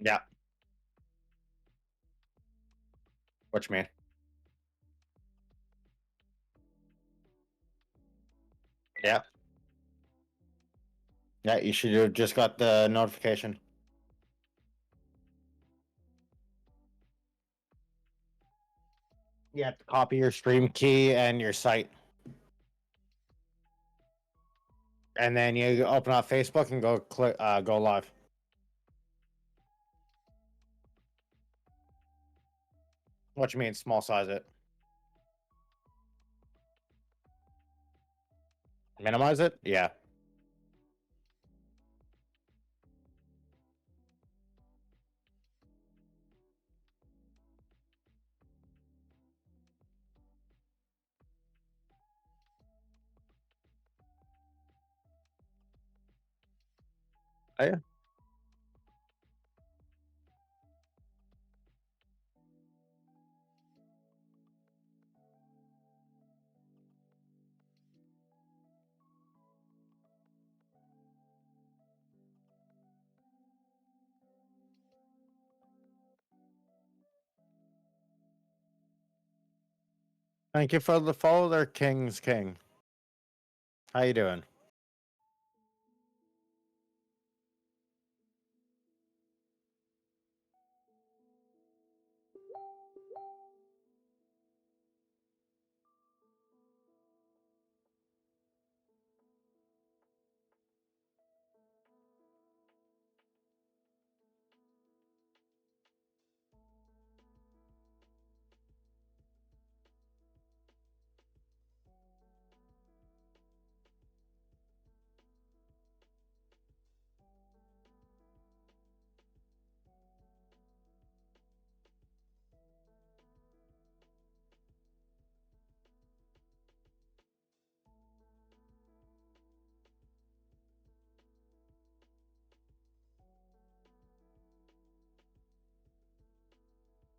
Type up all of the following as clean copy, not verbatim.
Yeah. What you mean? Yeah. Yeah, you should have just got the notification. You have to copy your stream key and your site. And then you open up Facebook and go click go live. What you mean small size it? Minimize it? Yeah. Oh, yeah. 'Thank you for the follow there, King's King. How you doing?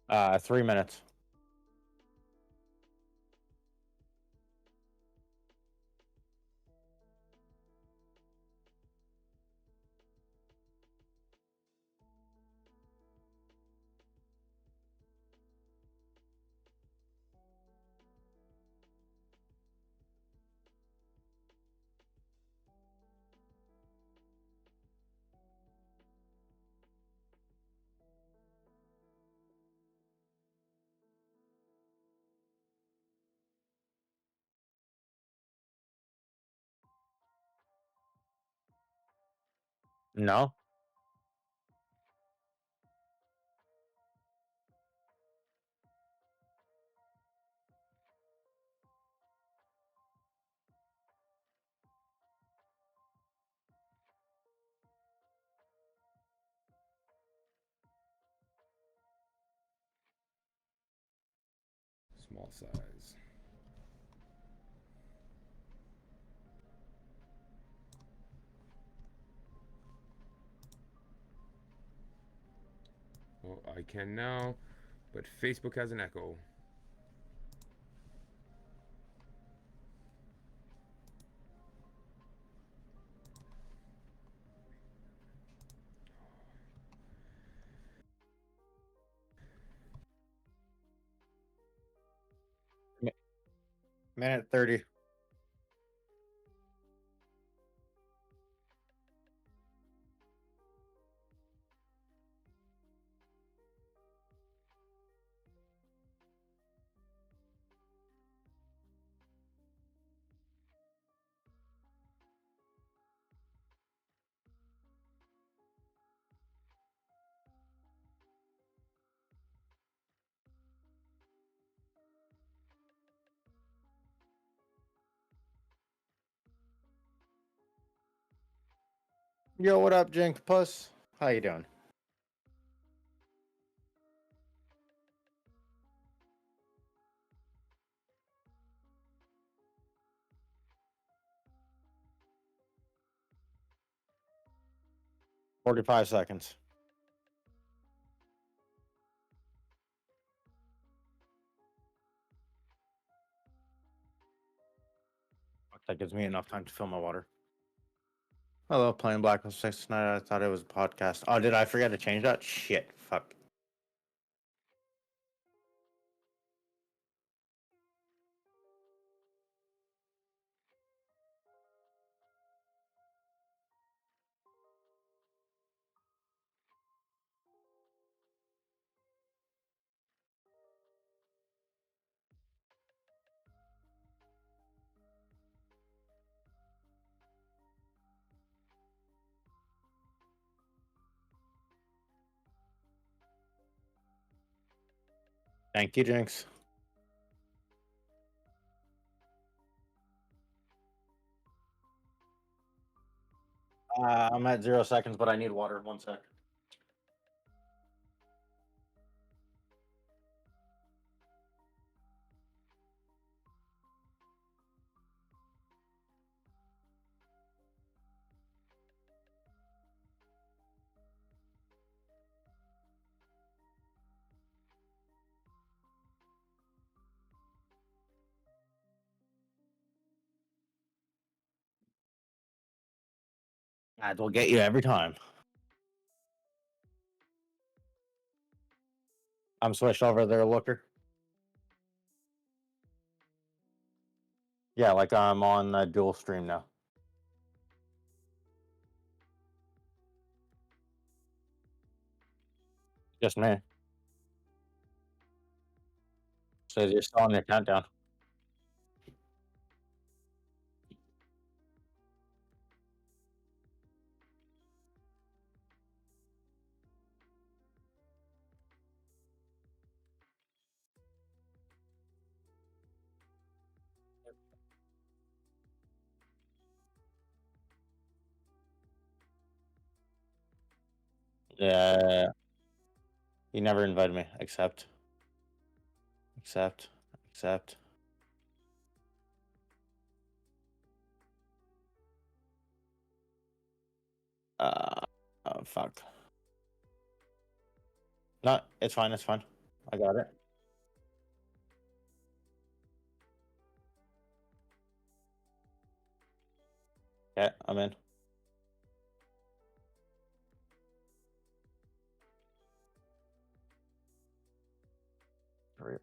Uh, 3 minutes. No. Small size. Well, I can now, but Facebook has an echo. Minute 30. Yo, what up, Jink Puss? How you doing? $45 seconds. That gives me enough time to fill my water. Hello, playing Black Ops 6 tonight. I thought it was a podcast. Oh, did I forget to change that? Shit. Fuck. Thank you, Jinx. I'm at 0 seconds, but I need water. 1 sec. That will get you every time. I'm switched over there, Looker. Yeah, like I'm on dual stream now. Just me. Says you're still on your countdown. Yeah. You never invited me. Accept. Accept. Accept. Oh, fuck. No, it's fine. It's fine. I got it. Yeah, I'm in.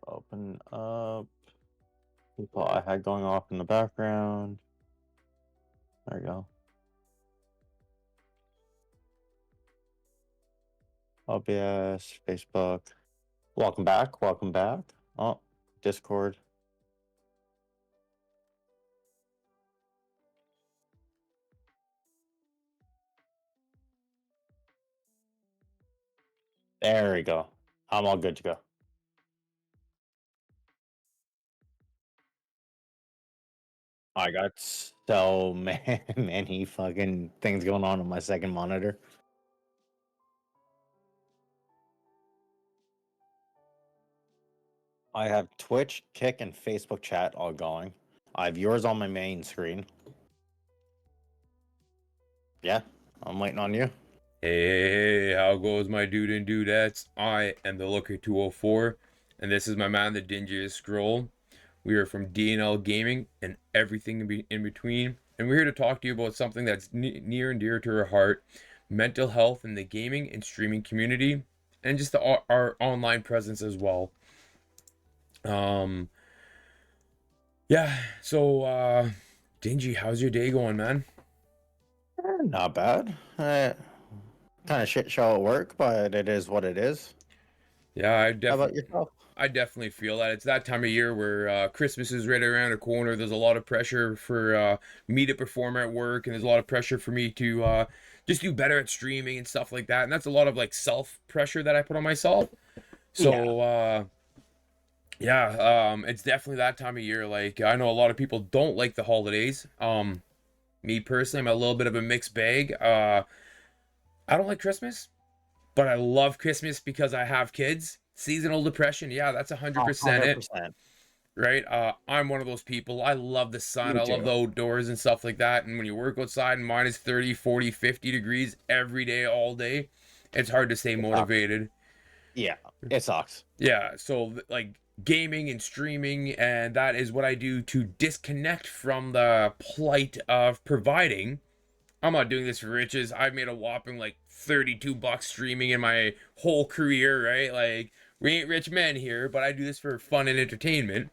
Open up. People I had going off in the background. There you go. OBS, Facebook. Welcome back. Welcome back. Oh, Discord. There we go. I'm all good to go. I got so many fucking things going on my second monitor. I have Twitch, Kick, and Facebook chat all going. I have yours on my main screen. Yeah, I'm waiting on you. Hey, how goes my dude and dudettes? I am the Looker 204, and this is my man, the Dingiest Scroll. We are from D&L Gaming and everything in between, and we're here to talk to you about something that's near and dear to our heart: mental health in the gaming and streaming community, and just our online presence as well. Yeah, so, Dingy, how's your day going, man? Not bad. Kind of shit show at work, but it is what it is. Yeah, How about yourself? I definitely feel that. It's that time of year where Christmas is right around the corner. There's a lot of pressure for me to perform at work, and there's a lot of pressure for me to just do better at streaming and stuff like that. And that's a lot of like self pressure that I put on myself. So it's definitely that time of year. Like, I know a lot of people don't like the holidays. Me personally, I'm a little bit of a mixed bag. I don't like Christmas, but I love Christmas because I have kids. Seasonal depression, yeah, that's 100% it, 100%. right? I'm one of those people. I love the sun. Me I love the too. outdoors and stuff like that. And when you work outside and minus 30, 40, 50 degrees every day, all day, it's hard to stay It sucks. motivated. Yeah, it sucks. Yeah, so like gaming and streaming, and that is what I do to disconnect from the plight of providing I'm not doing this for riches. I've made a whopping like 32 bucks streaming in my whole career, right? Like we ain't rich men here, but I do this for fun and entertainment.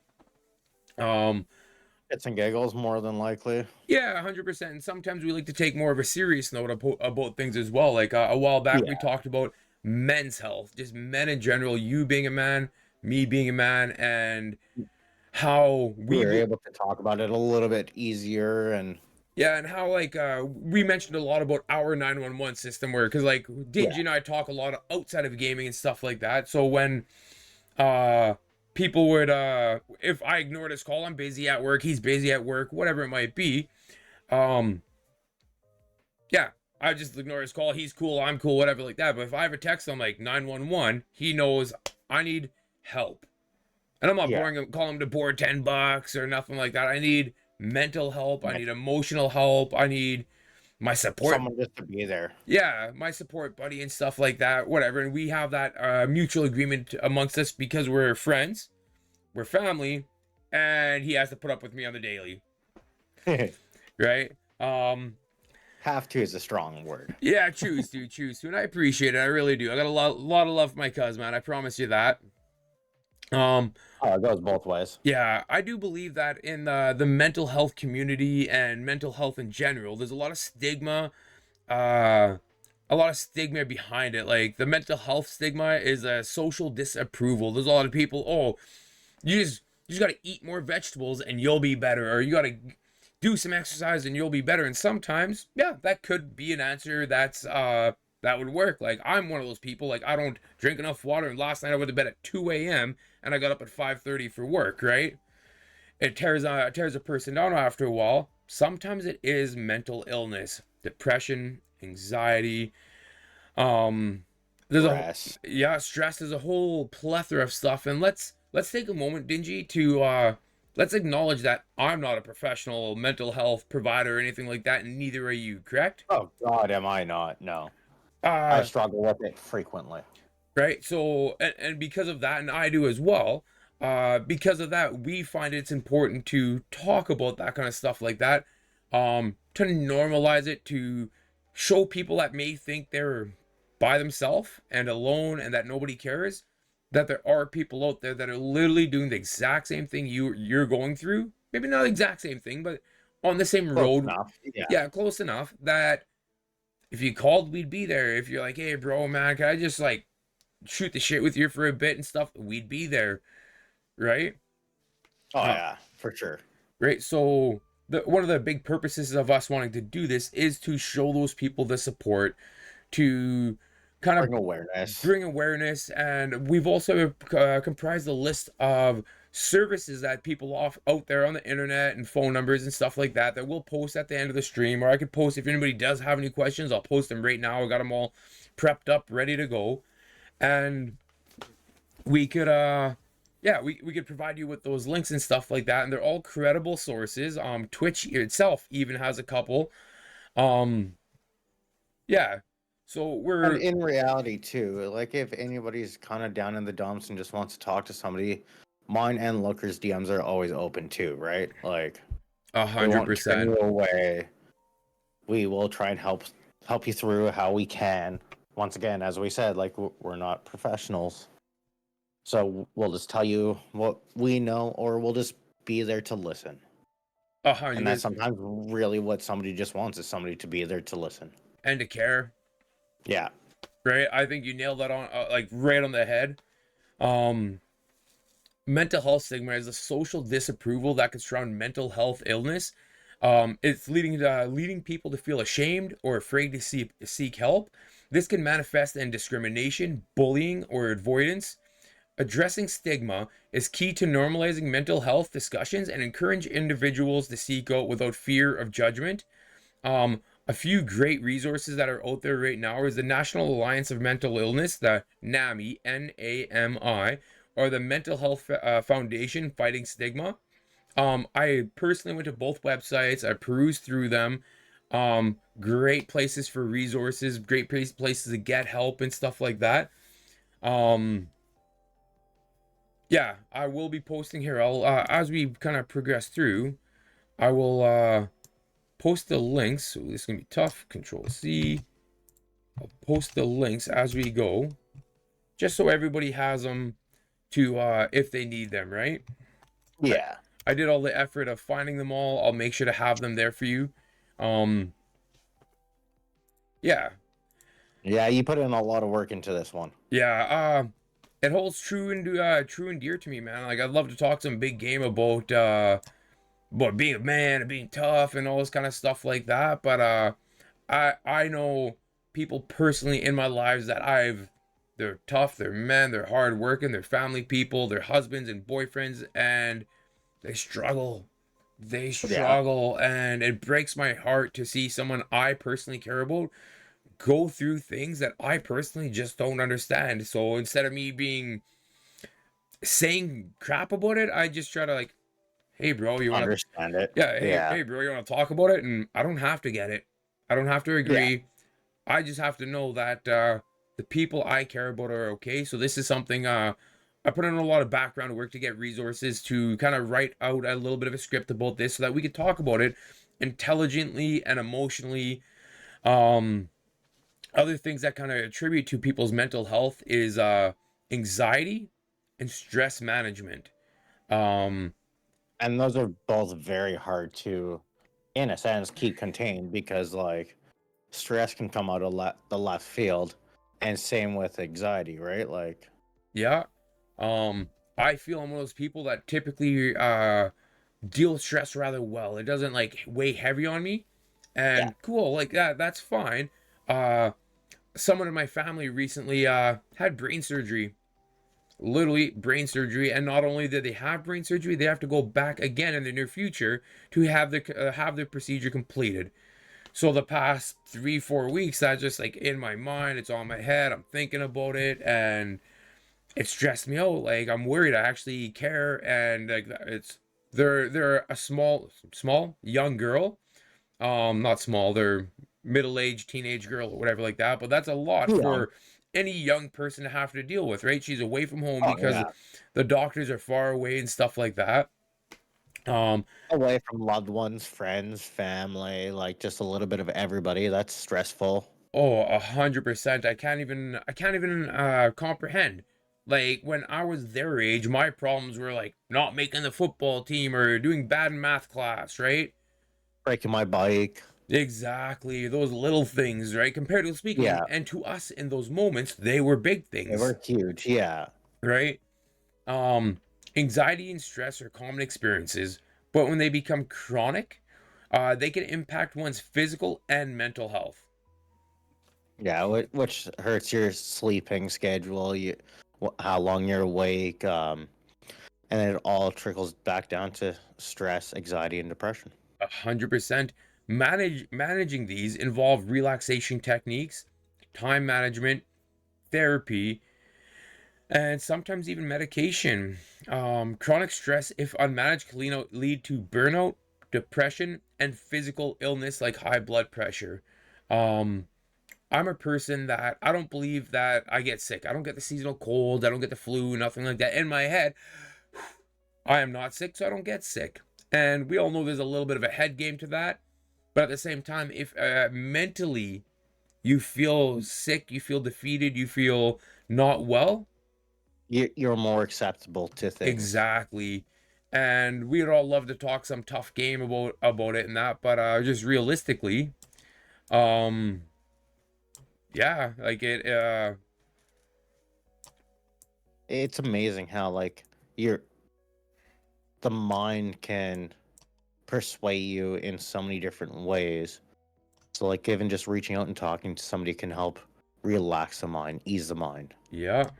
Um, It's and giggles more than likely. yeah, 100%. And sometimes we like to take more of a serious note about things as well. Like a while back, we Yeah, talked about men's health, just men in general, you being a man, me being a man, and how we we were will. able to talk about it a little bit easier, and Yeah, and how like we mentioned a lot about our 911 system where cuz like Dingy yeah, and I talk a lot outside of gaming and stuff like that. So when uh people would if I ignored his call, I'm busy at work, he's busy at work, whatever it might be. Um yeah, I just ignore his call, he's cool, I'm cool, whatever like that. But if I ever text him like 911, he knows I need help. And I'm not yeah. boring him, calling him to board 10 bucks or nothing like that. I need mental help, I Like need emotional help, I need my support, someone just to be there. yeah, my support buddy and stuff like that, whatever. And we have that mutual agreement amongst us because we're friends, we're family, and he has to put up with me on the daily, right? Have to is a strong word. Yeah, choose to, and I appreciate it. I really do. I got a lot of love for my cuz, man. I promise you that. Um, Oh, it goes both ways. yeah, I do believe that in the mental health community and mental health in general, there's uh a lot of stigma behind it. Like the mental health stigma is a social disapproval. There's a lot of people, oh, you just got to eat more vegetables and you'll be better, or you got to do some exercise and you'll be better. And sometimes, yeah, that could be an answer that would work. Like I'm one of those people, like I don't drink enough water, and last night I went to bed at 2 a.m. and I got up at 5:30 for work, right? It tears a person down after a while. Sometimes it is mental illness, depression, anxiety, um there's a Stress. yeah, stress. There's a whole plethora of stuff. And let's take a moment, Dingy, to let's acknowledge that I'm not a professional mental health provider or anything like that, and neither are you, correct? Oh God, am I not? No, I uh struggle with it frequently. right. So and because of that, and I do as well, because of that, we find it's important to talk about that kind of stuff like that, to normalize it, to show people that may think they're by themselves and alone and that nobody cares, that there are people out there that are literally doing the exact same thing you're going through, maybe not the exact same thing, but on the same Close road. enough. Yeah. Yeah, close enough that if you called, we'd be there. If you're like, hey bro, man, can I just like shoot the shit with you for a bit and stuff, we'd be there, right? Oh Uh, yeah, for sure. right. So one of the big purposes of us wanting to do this is to show those people the support, to kind of Bring awareness. bring awareness. And we've also comprised a list of services that people off out there on the internet and phone numbers and stuff like that that we'll post at the end of the stream, or I could post if anybody does have any questions. I'll post them right now. I got them all prepped up, ready to go. And we could yeah, we could provide you with those links and stuff like that, and they're all credible sources. Twitch itself even has a couple. um yeah, so And we're in reality too, like if anybody's kind of down in the dumps and just wants to talk to somebody, mine and Looker's DMs are always open too, right? Like a we hundred won't turn percent you away. We will try and help you through how we can. Once again, as we said, like we're not professionals, so we'll just tell you what we know, or we'll just be there to listen. a And that's hundred sometimes really what somebody just wants, is somebody to be there to listen. and to care, Yeah. right? I think you nailed that on like right on the head. um Mental health stigma is a social disapproval that can surround mental health illness. It's leading people to feel ashamed or afraid to seek help. This can manifest in discrimination, bullying, or avoidance. Addressing stigma is key to normalizing mental health discussions and encourage individuals to seek out without fear of judgment. A few great resources that are out there right now is the National Alliance of Mental Illness, the NAMI, NAMI, or the Mental Health Foundation Fighting Stigma. I personally went to both websites. I perused through them. Great places for resources, great places to get help and stuff like that. Um, yeah, I will be posting here. I'll as we kind of progress through, I will post the links. So this is gonna be tough. Control C. I'll post the links as we go, just so everybody has them to if they need them, right? I, Yeah. I did all the effort of finding them all. I'll make sure to have them there for you. Um, yeah, Yeah, you put in a lot of work into this one. yeah. It holds true and dear to me, man. Like I'd love to talk some big game about being a man and being tough and all this kind of stuff like that. But I know people personally in my lives that they're tough, they're men, they're hard working, they're family people, they're husbands and boyfriends, and they struggle. They Yeah. struggle, and it breaks my heart to see someone I personally care about go through things that I personally just don't understand. So instead of me being saying crap about it, I just try to like, hey bro, you want to, Understand it. yeah, Yeah. hey bro, you want to talk about it? And I don't have to get it. I don't have to Yeah. agree. I just have to know that the people I care about are okay. So this is something I put in a lot of background work to get resources to kind of write out a little bit of a script about this so that we could talk about it intelligently and emotionally. Um, Other things that kind of attribute to people's mental health is anxiety and stress management. Um, And those are both very hard to, in a sense, keep contained because, like, stress can come out of the left field, and same with anxiety, right? Like, yeah. I feel I'm one of those people that typically deal with stress rather well. It doesn't like weigh heavy on me. yeah. And cool, like that's fine. Uh Someone in my family recently had brain surgery. Literally brain surgery, and not only did they have brain surgery, they have to go back again in the near future to have the procedure completed. So the past 3 4 weeks, that's just like in my mind, it's on my head, I'm thinking about it, and it stressed me out. Like I'm worried. I actually care, and like it's they're a small young girl. Not small. They're middle-aged teenage girl or whatever like that. But that's a lot Yeah. for any young person to have to deal with, right? She's away from home Oh, because yeah. the doctors are far away and stuff like that. Um, Away from loved ones, friends, family, like just a little bit of everybody. That's stressful. oh, 100%. I can't even comprehend. Like when I was their age, my problems were like not making the football team or doing bad in math class, right? Breaking my bike. Exactly, those little things, right? Comparatively speaking, Yeah. and to us in those moments, they were big They things, were huge. Yeah. right? Um, Anxiety and stress are common experiences, but when they become chronic, they can impact one's physical and mental health. Yeah. Which hurts your sleeping schedule, how long you're awake. And then it all trickles back down to stress, anxiety, and depression. 100%. Managing these involve relaxation techniques, time management, therapy, and sometimes even medication. Chronic stress, if unmanaged, can lead to burnout, depression, and physical illness like high blood pressure. Um, I'm a person that I don't believe that I get sick. I don't get the seasonal cold. I don't get the flu, nothing like that. In my head, I am not sick, so I don't get sick. And we all know there's a little bit of a head game to that. But at the same time, if mentally you feel sick, you feel defeated, you feel not well, You're more acceptable to things. exactly. And we'd all love to talk some tough game about it and that, but just realistically, um, yeah, like it. It's amazing how, like, your the mind can persuade you in so many different ways. So, like, even just reaching out and talking to somebody can help relax the mind, ease the mind. Yeah,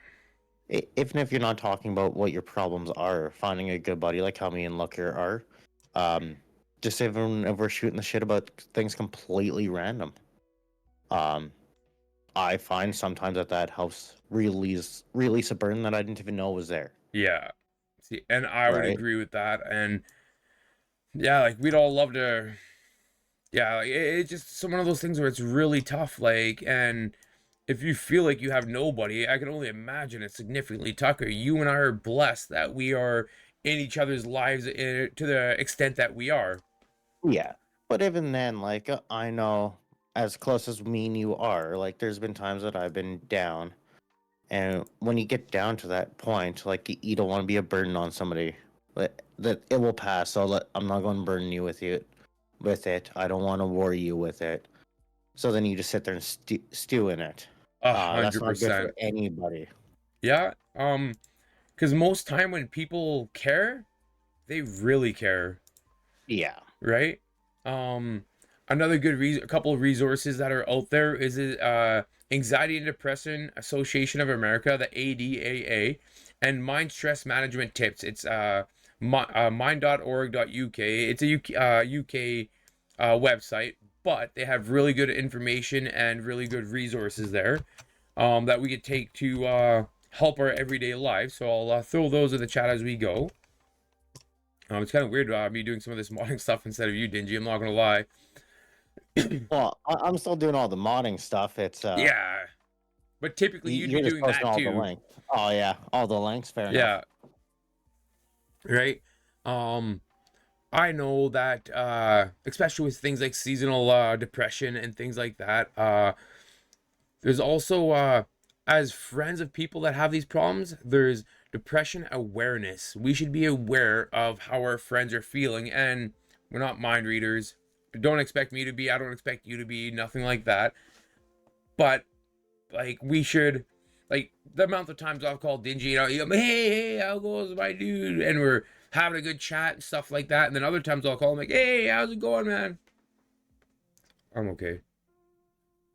Even if you're not talking about what your problems are, finding a good buddy like how me and Looker are, um, just even if we're shooting the shit about things completely random, um, I find sometimes that helps release a burden that I didn't even know was there. yeah. See, and I would Right? agree with that. And yeah, like we'd all love to. Yeah, like, it's just some one of those things where it's really tough. Like, and if you feel like you have nobody, I can only imagine it's significantly tougher. You and I are blessed that we are in each other's lives to the extent that we are. Yeah. But even then, like, I know as close as me and you are, like, there's been times that I've been down. And when you get down to that point, like, you don't want to be a burden on somebody. That it will pass. So I'm not going to burden you with it. I don't want to worry you with it. So then you just sit there and stew in it. A That's hundred not good for percent. anybody. Yeah. Because most time when people care, they really care, Yeah. right? Um, Another good a couple of resources that are out there is Anxiety and Depression Association of America, the ADAA, and Mind Stress Management Tips. It's mind.org.uk. It's a UK website, but they have really good information and really good resources there that we could take to help our everyday lives. So I'll throw those in the chat as we go. It's kind of weird me doing some of this modding stuff instead of you, Dingy. I'm not gonna lie. Well, I'm still doing all the modding stuff. It's Yeah, but typically you'd be you're just doing posting that all the too. links. Oh yeah, all the links. Fair enough. Yeah, right. I know that especially with things like seasonal depression and things like that. There's also as friends of people that have these problems, there's depression awareness. We should be aware of how our friends are feeling, and we're not mind readers. Don't expect me to be. I don't expect you to be. Nothing like that. But like we should, like the amount of times I've called Dingy, you go, hey, how goes my dude? And we're having a good chat and stuff like that. And then other times I'll call him like, hey, how's it going, man? I'm okay.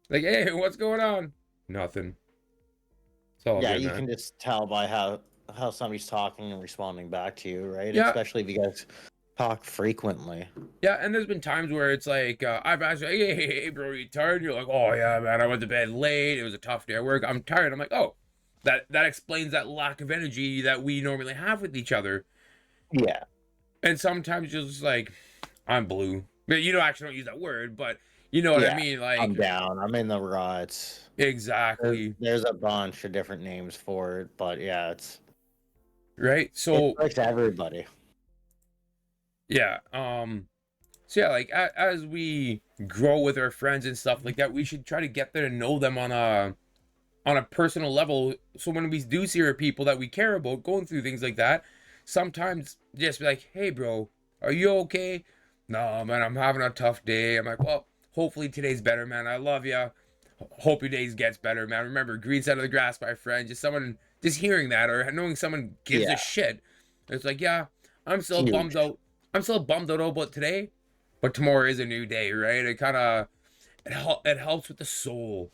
Like, hey, what's going on? Nothing. It's all Yeah, good, you man. can just tell by how somebody's talking and responding back to you, right? Yeah, Especially if you guys talk frequently. yeah. And there's been times where it's like I've asked, like, hey, bro, you tired? You're like, oh yeah, man, I went to bed late. It was a tough day at work. I'm tired. I'm like, oh, that explains that lack of energy that we normally have with each other. Yeah. And sometimes you're just like, I'm blue. But you don't actually don't use that word, but you know what I Yeah. mean. I'm Like down. I'm in the ruts. exactly There's a bunch of different names for it, but yeah, right. it So affects everybody. yeah, so yeah, like as we grow with our friends and stuff like that, we should try to get there and know them on a personal level. So when we do see our people that we care about going through things like that, sometimes just be like, hey, bro, are you okay? No, man, I'm having a tough day. I'm like, well, hopefully today's better, man. I love you. Hope your days gets better, man. Remember, green side of the grass, my friend. Just someone, just hearing that or knowing someone gives a Yeah. shit. It's like, yeah, I'm It's still bummed huge. out. I'm still bummed out about today, but tomorrow is a new day, right? It kind of it helps with the soul.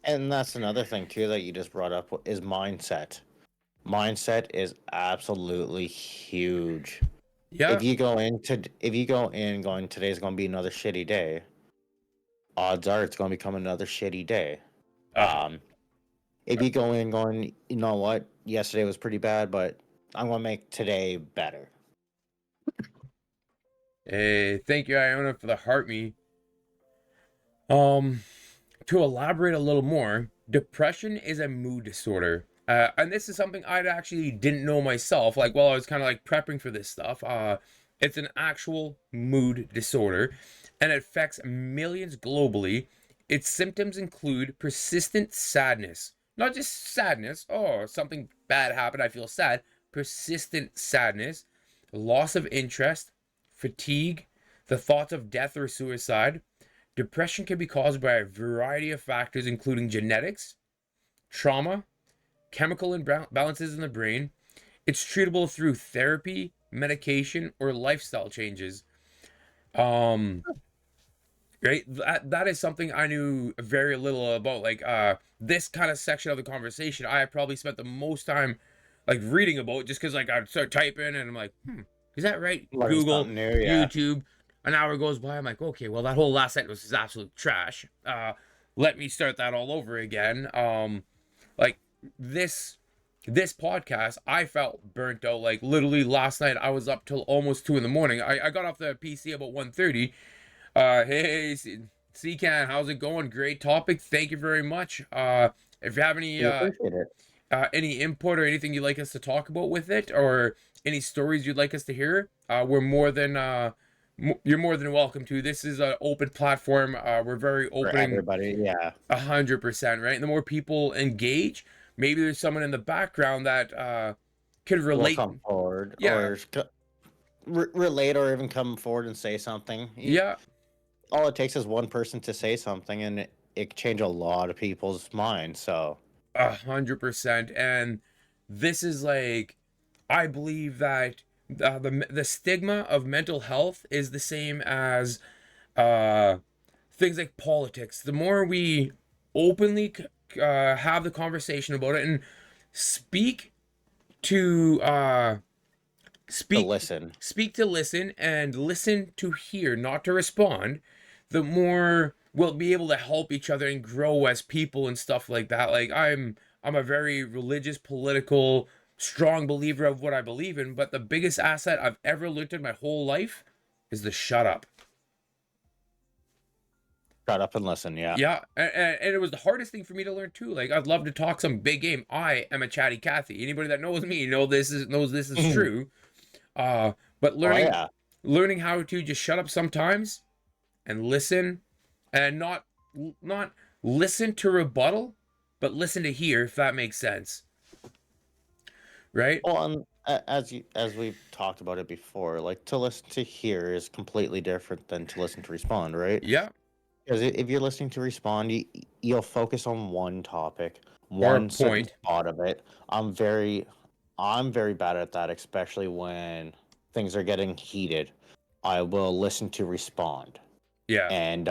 And that's another thing too that you just brought up is mindset. Mindset is absolutely huge. Yeah, If you go in going today's going to be another shitty day, odds are it's going to become another shitty day. uh, Um, if you go in going, you know what, yesterday was pretty bad, but I'm going to make today better. hey, thank you, Iona, for the heart me. Um, to elaborate a little more, depression is a mood disorder. And this is something I actually didn't know myself. Like, while I was kind of like prepping for this stuff, it's an actual mood disorder, and it affects millions globally. Its symptoms include persistent sadness, not just sadness. Oh, something bad happened. I feel sad. Persistent sadness, loss of interest, fatigue, the thoughts of death or suicide. Depression can be caused by a variety of factors, including genetics, trauma, chemical imbalances in the brain. It's treatable through therapy, medication, or lifestyle changes. Um, right? That is something I knew very little about. Like this kind of section of the conversation, I probably spent the most time like reading about just because like I'd start typing and I'm like, is that right? Learn Google, something new, yeah. YouTube. An hour goes by. I'm like, okay, well that whole last sentence was absolute trash. Let me start that all over again. Like this this podcast, I felt burnt out. Like literally last night, I was up till almost 2 in the morning. I got off the PC about 1:30. Hey, CCAN, how's it going? Great topic. Thank you very much. If you have We appreciate it. any input or anything you'd like us to talk about with it, or any stories you'd like us to hear, we're You're more than welcome to. This is an open platform. We're very for opening everybody. Yeah, 100%, right? And the more people engage, maybe there's someone in the background that could will relate. come forward Yeah, or relate or even come forward and say something. yeah, All it takes is one person to say something, and it can change a lot of people's minds. So 100%. And this is like, I believe that the stigma of mental health is the same as uh, things like politics. The more we openly have the conversation about it and speak to to speak listen. speak to listen and listen to hear, not to respond, the more we'll be able to help each other and grow as people and stuff like that. Like I'm a very religious, political, strong believer of what I believe in, but the biggest asset I've ever learned in my whole life is the shut up. Shut up and listen. Yeah. Yeah, and it was the hardest thing for me to learn too. Like I'd love to talk some big game. I am a chatty Cathy. Anybody that knows me knows this is Oh true. But yeah. learning how to just shut up sometimes and listen, and not listen to rebuttal, but listen to hear, if that makes sense, right? Well, as we've talked about it before, like to listen to hear is completely different than to listen to respond, right? Yeah, Because if you're listening to respond, you'll focus on one topic, or a one certain point. spot of it. I'm very bad at that, especially when things are getting heated. I will listen to respond, Yeah, and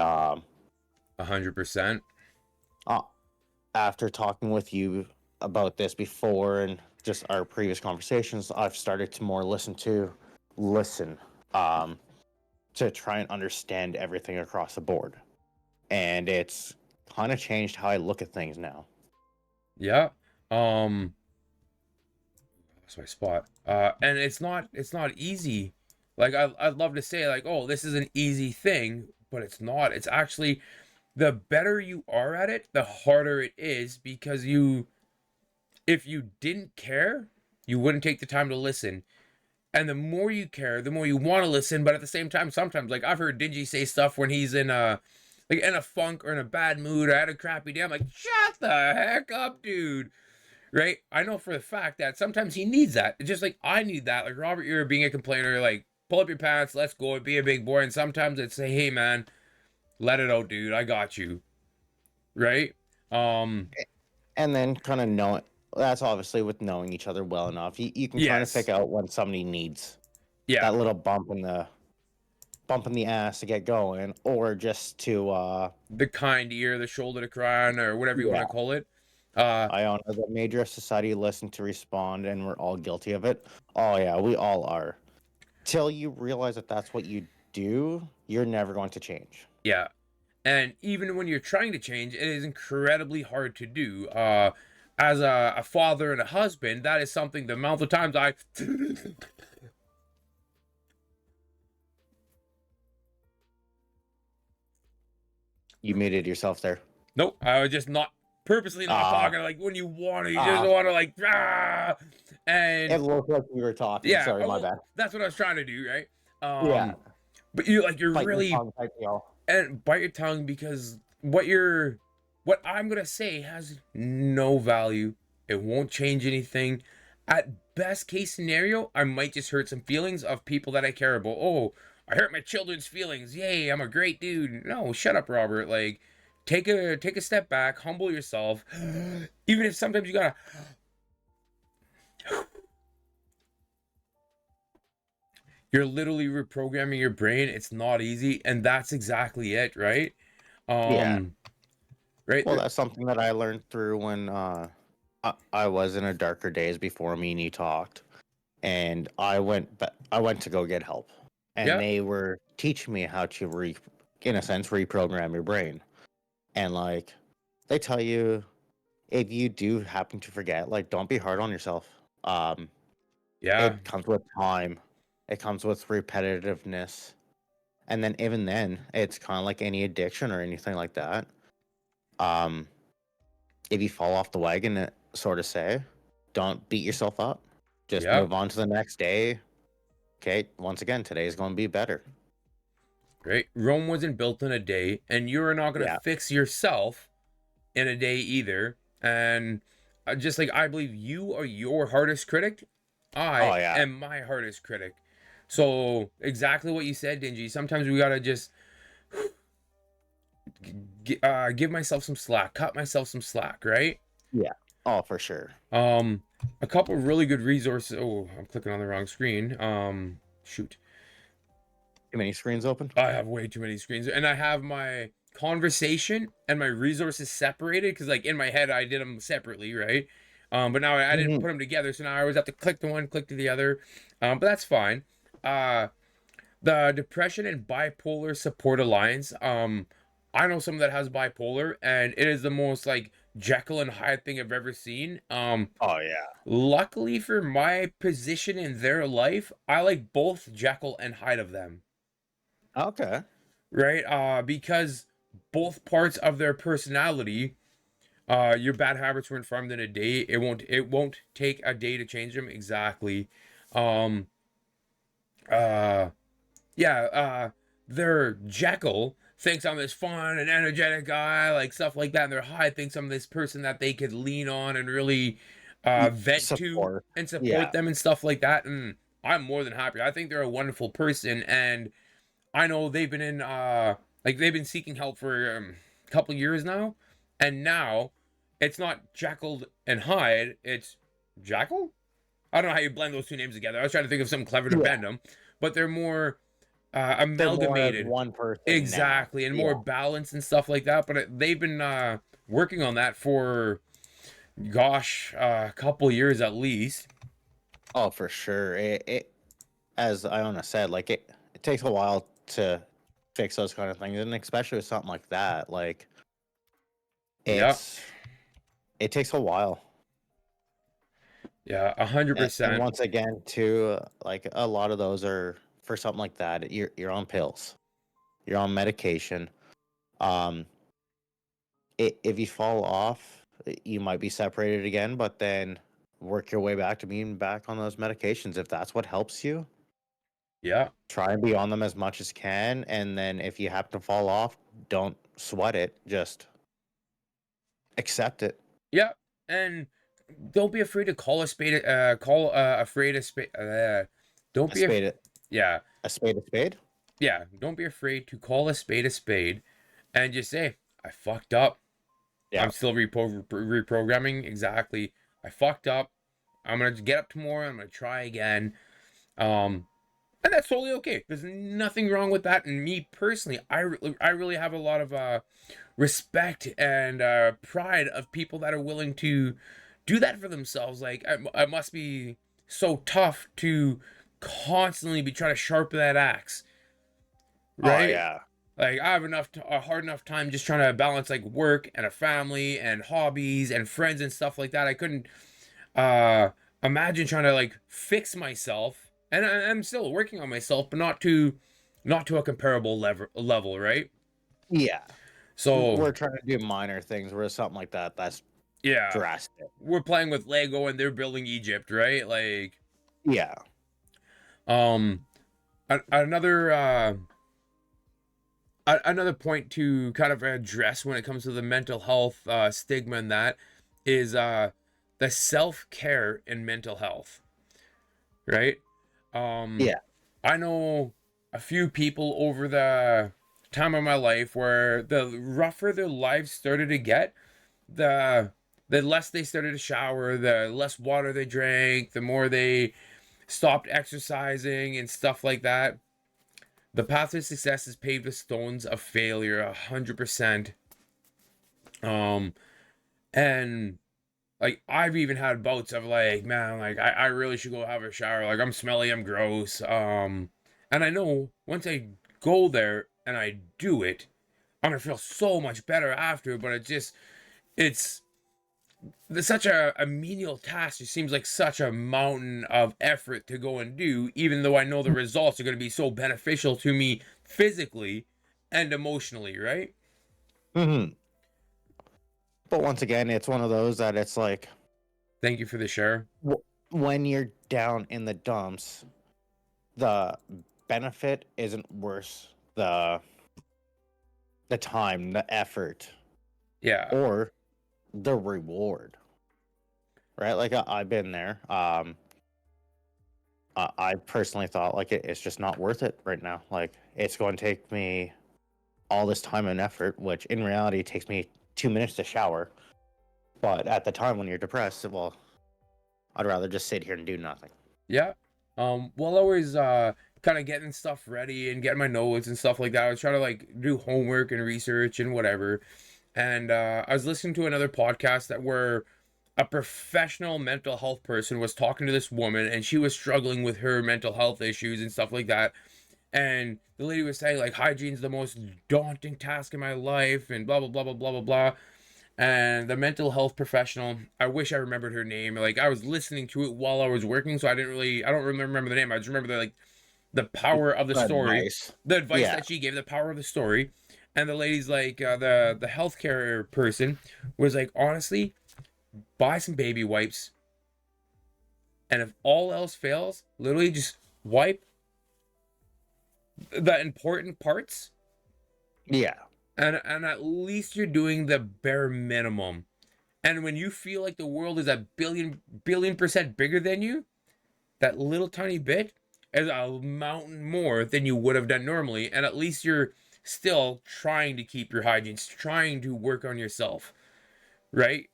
100%. uh, after talking with you about this before and just our previous conversations, I've started to more listen, um, to try and understand everything across the board, and it's kind of changed how I look at things now. Yeah. Um, that's my spot. And it's not easy. Like I'd love to say like, oh, this is an easy thing, but it's not. It's actually, the better you are at it, the harder it is, because if you didn't care, you wouldn't take the time to listen. And the more you care, the more you want to listen. But at the same time, sometimes, like I've heard Dingy say stuff when he's in a like in a funk or in a bad mood or had a crappy day. I'm like, shut the heck up, dude. Right? I know for the fact that sometimes he needs that. It's just like I need that. Like Robert, you're being a complainer. Like pull up your pants, let's go, be a big boy. And sometimes it's say, hey man, let it out, dude. I got you. Right? Um, And then kind of know that's obviously with knowing each other well enough. You can kind of yes. pick out when somebody needs Yeah. that little bump in the ass to get going, or just to The kind ear, the shoulder to cry on, or whatever you want yeah. to call it. Uh, I honor that major society listen to respond, and we're all guilty of it. Oh yeah, we all are. Till you realize that that's what you do, you're never going to change. yeah. And even when you're trying to change, it is incredibly hard to do. As a father and a husband, that is something, the amount of times I You muted yourself there. nope, I was just not purposely not Ah, talking. Like when you want to, you just ah. want to like It and looked like you were talking. yeah, Sorry, oh, my well, bad. that's what I was trying to do, right? Yeah, But you're bite your really, tongue type deal. and bite your tongue, because what I'm gonna say has no value. It won't change anything. At best case scenario, I might just hurt some feelings of people that I care about. Oh, I hurt my children's feelings. Yay, I'm a great dude. No, shut up, Robert. Like, take a step back, humble yourself. Even if sometimes you gotta, you're literally reprogramming your brain. It's not easy, and that's exactly it, right? Yeah. Um, right. Well, that's something that I learned through when I was in a darker days before me and you talked, and I went to go get help, and Yeah, they were teaching me how to in a sense, reprogram your brain, and like they tell you if you do happen to forget, like don't be hard on yourself. Um, yeah, it comes with time, it comes with repetitiveness, and then even then, it's kind of like any addiction or anything like that. Um, if you fall off the wagon, sort of say, don't beat yourself up. Just yeah. move on to the next day. Okay, once again, today is going to be better. right? Rome wasn't built in a day, and you're not going to Yeah. fix yourself in a day either. And just like I believe you are your hardest critic, I Oh yeah. am my hardest critic. So exactly what you said, Dingy. Sometimes we gotta just give myself some slack, cut myself some slack, right? Yeah. Oh, for sure. Um, a couple really good resources. Oh, I'm clicking on the wrong screen. Shoot. Too many screens open? I have way too many screens, and I have my conversation and my resources separated because, like, in my head, I did them separately, right? But now I didn't Mhm. put them together, so now I always have to click to one, click to the other. But that's fine. Uh, the Depression and Bipolar Support Alliance. I know someone that has bipolar, and it is the most like Jekyll and Hyde thing I've ever seen. Oh yeah. Luckily for my position in their life, I like both Jekyll and Hyde of them, Okay. right? Because both parts of their personality, your bad habits weren't formed in a day. It won't take a day to change them. Exactly. Um, uh, yeah, their Jekyll thinks I'm this fun and energetic guy, like stuff like that, and their Hyde thinks I'm this person that they could lean on and really vent to Support. and support Yeah. them and stuff like that. And I'm more than happy. I think they're a wonderful person, and I know they've been in like they've been seeking help for a couple years now, and now it's not Jekyll and Hyde, it's Jackal. I don't know how you blend those two names together. I was trying to think of something clever to Yeah. bend them, but they're more They're more as amalgamated, one person now. exactly, and more Yeah. balanced and stuff like that. But they've been working on that for gosh, a couple years at least. Oh, for sure. It as Iona said, like it takes a while to fix those kind of things, and especially with something like that, like Yeah, it's it takes a while. yeah, 100 And percent. once again, too, like a lot of those are for something like that. You're on pills, you're on medication. Um, if you fall off, you might be separated again, but then work your way back to being back on those medications. If that's what helps you, Yeah, try and be on them as much as you can. And then if you happen to fall off, don't sweat it. Just accept it. yeah, and don't be afraid to call a spade. Call afraid a spade. Don't A be. spade, Yeah, a spade, a spade. yeah. Don't be afraid to call a spade, and just say, "I fucked up. Yeah. I'm still reprogramming." Exactly. I fucked up. I'm gonna get up tomorrow. I'm gonna try again. Um, and that's totally okay. There's nothing wrong with that. And me personally, I really have a lot of respect and pride of people that are willing to do that for themselves. Like I must be so tough to constantly be trying to sharpen that axe, Oh right? yeah. Like I have a hard enough time just trying to balance like work and a family and hobbies and friends and stuff like that. I couldn't uh imagine trying to like fix myself, and I'm still working on myself, but not to a comparable level, right? Yeah. So We're trying to do minor things where something like that, that's yeah, drastic. we're playing with Lego and they're building Egypt, right? Like Yeah. um another another point to kind of address when it comes to the mental health stigma, and that is the self-care in mental health, right? um Yeah. I know a few people over the time of my life where the rougher their lives started to get, the the less they started to shower, the less water they drank, the more they stopped exercising and stuff like that. The path to success is paved with stones of failure, 100%. Um, and like I've even had bouts of like, man, like I really should go have a shower. Like I'm smelly, I'm gross. And I know once I go there and I do it, I'm gonna feel so much better after. But it's there's such a menial task. It seems like such a mountain of effort to go and do, even though I know the results are gonna be so beneficial to me physically and emotionally, right? Hmm. But once again, it's one of those that it's like Thank you for the share. when you're down in the dumps, the benefit isn't worse the time, the effort, Yeah. or the reward, right? Like I've been there. I personally thought like it's just not worth it right now. Like it's going to take me all this time and effort, which in reality takes me 2 minutes to shower. But at the time when you're depressed, well, I'd rather just sit here and do nothing. Yeah. While I was kind of getting stuff ready and getting my notes and stuff like that, I was trying to like do homework and research and whatever. And I was listening to another podcast that where a professional mental health person was talking to this woman and she was struggling with her mental health issues and stuff like that. And the lady was saying like hygiene's the most daunting task in my life and blah blah blah blah blah blah blah. And the mental health professional, I wish I remembered her name. Like I was listening to it while I was working, so I don't remember the name. I just remember the power of the story, Advice. the advice Yeah. that she gave, the power of the story. And the lady's like, the healthcare person was like, honestly, buy some baby wipes, and if all else fails, literally just wipe the important parts, Yeah. and at least you're doing the bare minimum. And when you feel like the world is a billion percent bigger than you, that little tiny bit is a mountain more than you would have done normally. And at least you're still trying to keep your hygiene, trying to work on yourself, right?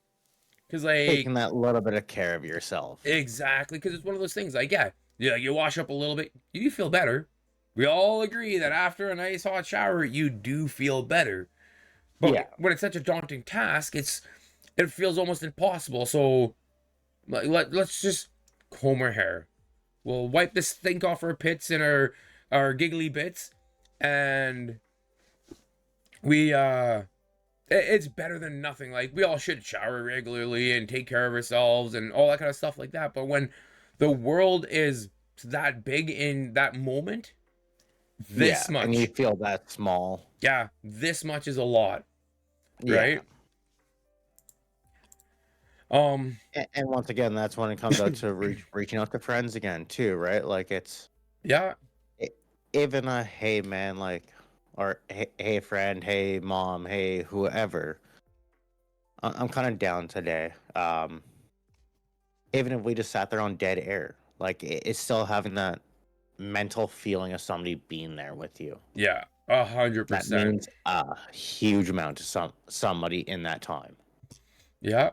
Because like Taking that little bit of care of yourself. exactly, because it's one of those things. Like yeah, you wash up a little bit, you do feel better. We all agree that after a nice hot shower, you do feel better. But Yeah. when it's such a daunting task, it feels almost impossible. So let's just comb our hair. We'll wipe this stink off our pits and our giggly bits, and we it's better than nothing. Like we all should shower regularly and take care of ourselves and all that kind of stuff like that. But when the world is that big in that moment, this And you much, feel that small. yeah, this much is a lot, Yeah. right? And once again, that's when it comes out to reaching out to friends again, too, right? Like it's Yeah, even a hey man, like, or hey friend, hey mom, hey whoever. I'm kind of down today. Even if we just sat there on dead air, like it's still having that mental feeling of somebody being there with you. yeah, That 100%. means a huge amount to somebody in that time. Yeah.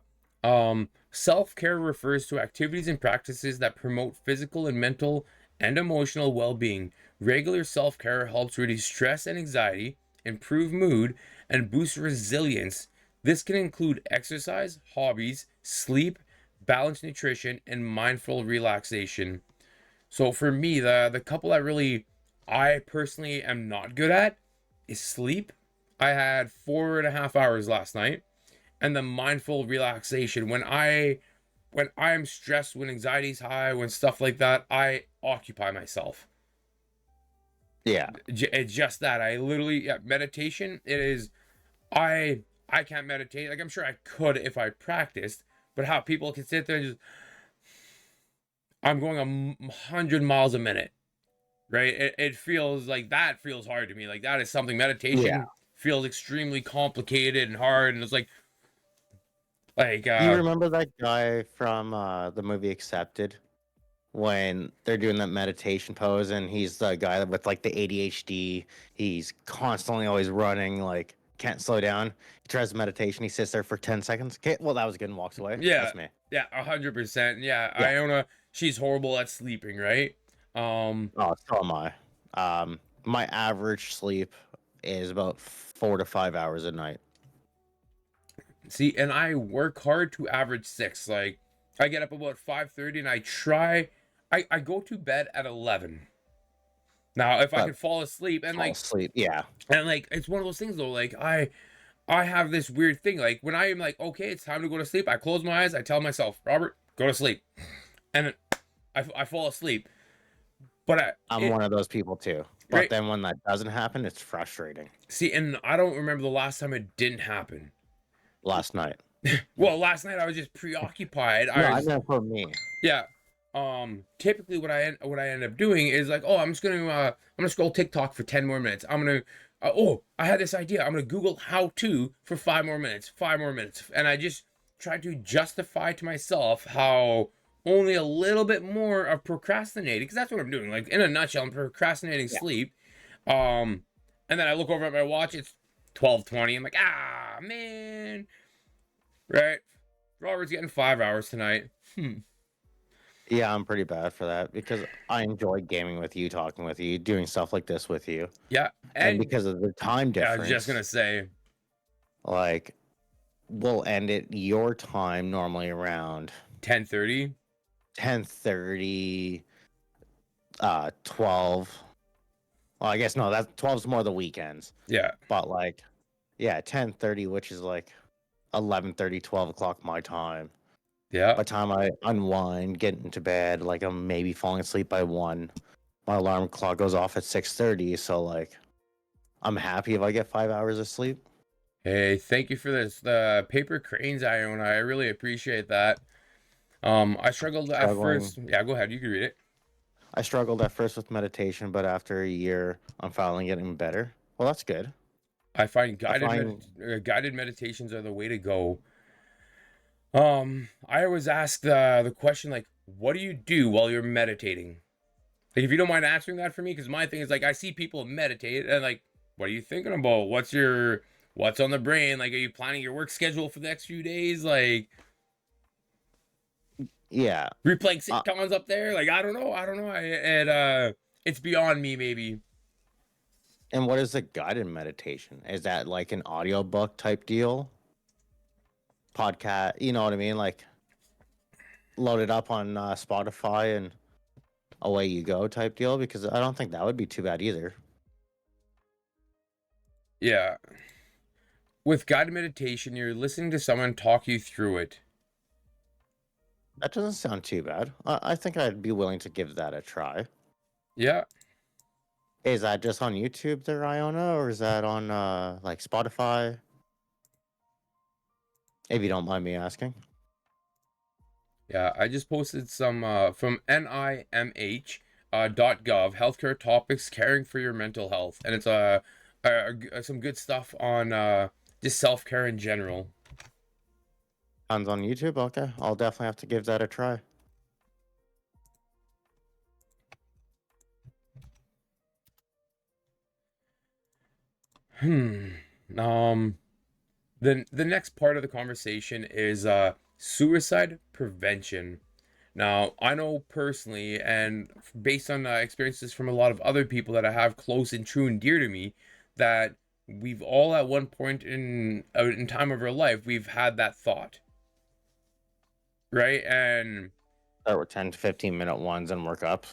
Self-care refers to activities and practices that promote physical and mental and emotional well-being. Regular self-care helps reduce stress and anxiety, improve mood, and boost resilience. This can include exercise, hobbies, sleep, balanced nutrition, and mindful relaxation. So for me, the couple that really I personally am not good at is sleep. I had 4.5 hours last night, and the mindful relaxation when I'm stressed, when anxiety's high, when stuff like that, I occupy myself. Yeah. It's just that I literally, yeah, meditation, it is I can't meditate. Like I'm sure I could if I practiced, but how people can sit there and just I'm going 100 miles a minute, right? It feels like that feels hard to me. Like that is something Yeah. meditation feels extremely complicated and hard, and it's like You remember that guy from the movie Accepted when they're doing that meditation pose and he's the guy with like the ADHD. He's constantly always running, like can't slow down. He tries meditation. He sits there for 10 seconds. Okay, well, that was good and walks away. yeah, That's me. yeah, 100%. Yeah, Yeah. Iona, she's horrible at sleeping, right? Oh, so am I. My average sleep is about 4 to 5 hours a night. See, and I work hard to average 6. Like I get up about 5:30 and I go to bed at 11. Now, if I But could fall asleep and fall like asleep. Yeah. it's one of those things though, like I have this weird thing. Like when I am like, okay, it's time to go to sleep, I close my eyes, I tell myself, Robert, go to sleep. And I fall asleep. But I'm one of those people too. But right, then when that doesn't happen, it's frustrating. see, and I don't remember the last time it didn't happen. Last night. Well, last night I was just preoccupied. No, I I was meant for me. yeah. typically what I end up doing is like, oh, I'm gonna scroll TikTok for 10 more minutes. I'm gonna oh, I had this idea. I'm gonna Google how to for 5 more minutes, 5 more minutes, and I just try to justify to myself how only a little bit more of procrastinating, because that's what I'm doing. Like in a nutshell, I'm procrastinating Yeah. sleep. Um, and then I look over at my watch. It's 12:20. I'm like, ah, man, right? Robert's getting 5 hours tonight. Yeah, I'm pretty bad for that because I enjoy gaming with you, talking with you, doing stuff like this with you. Yeah, And and because of the time I was just difference, gonna say, like we'll end it your time normally around 10:30. 10:30, 12. Well, I guess no, that's 12's more the weekends. Yeah, But like, yeah, 10:30, which is like 11:30, 12 o'clock my time. yeah. By the time I unwind, get into bed, like I'm maybe falling asleep by 1. My alarm clock goes off at 6:30, so like I'm happy if I get 5 hours of sleep. Hey, thank you for this. The paper cranes I own. I really appreciate that. I struggled at Struggling. first. Yeah, go ahead. You can read it. I struggled at first with meditation, but after a year, I'm finally getting better. Well, that's good. I find I find guided meditations are the way to go. I always ask the question like, what do you do while you're meditating? Like, if you don't mind answering that for me, because my thing is like, I see people meditate and like, what are you thinking about? What's on the brain? Like, are you planning your work schedule for the next few days? Like, yeah. replaying Uh, sitcoms up there? Like, I don't know. It's beyond me, maybe. and what is a guided meditation? Is that like an audiobook type deal? Podcast, you know what I mean? Like load it up on Spotify and away you go type deal? Because I don't think that would be too bad either. Yeah. With guided meditation, you're listening to someone talk you through it. That doesn't sound too bad. I think I'd be willing to give that a try. Yeah. Is that just on YouTube there, Iona, or is that on like Spotify? If you don't mind me asking. Yeah, I just posted some from NIMH .gov healthcare topics caring for your mental health, and it's some good stuff on just self care in general. Sounds on YouTube. Okay, I'll definitely have to give that a try. Hmm. Um. The next part of the conversation is suicide prevention. Now, I know personally, and based on experiences from a lot of other people that I have close and true and dear to me, that we've all at one point in time of our life we've had that thought, right? And Start with 10 to 15-minute ones and work up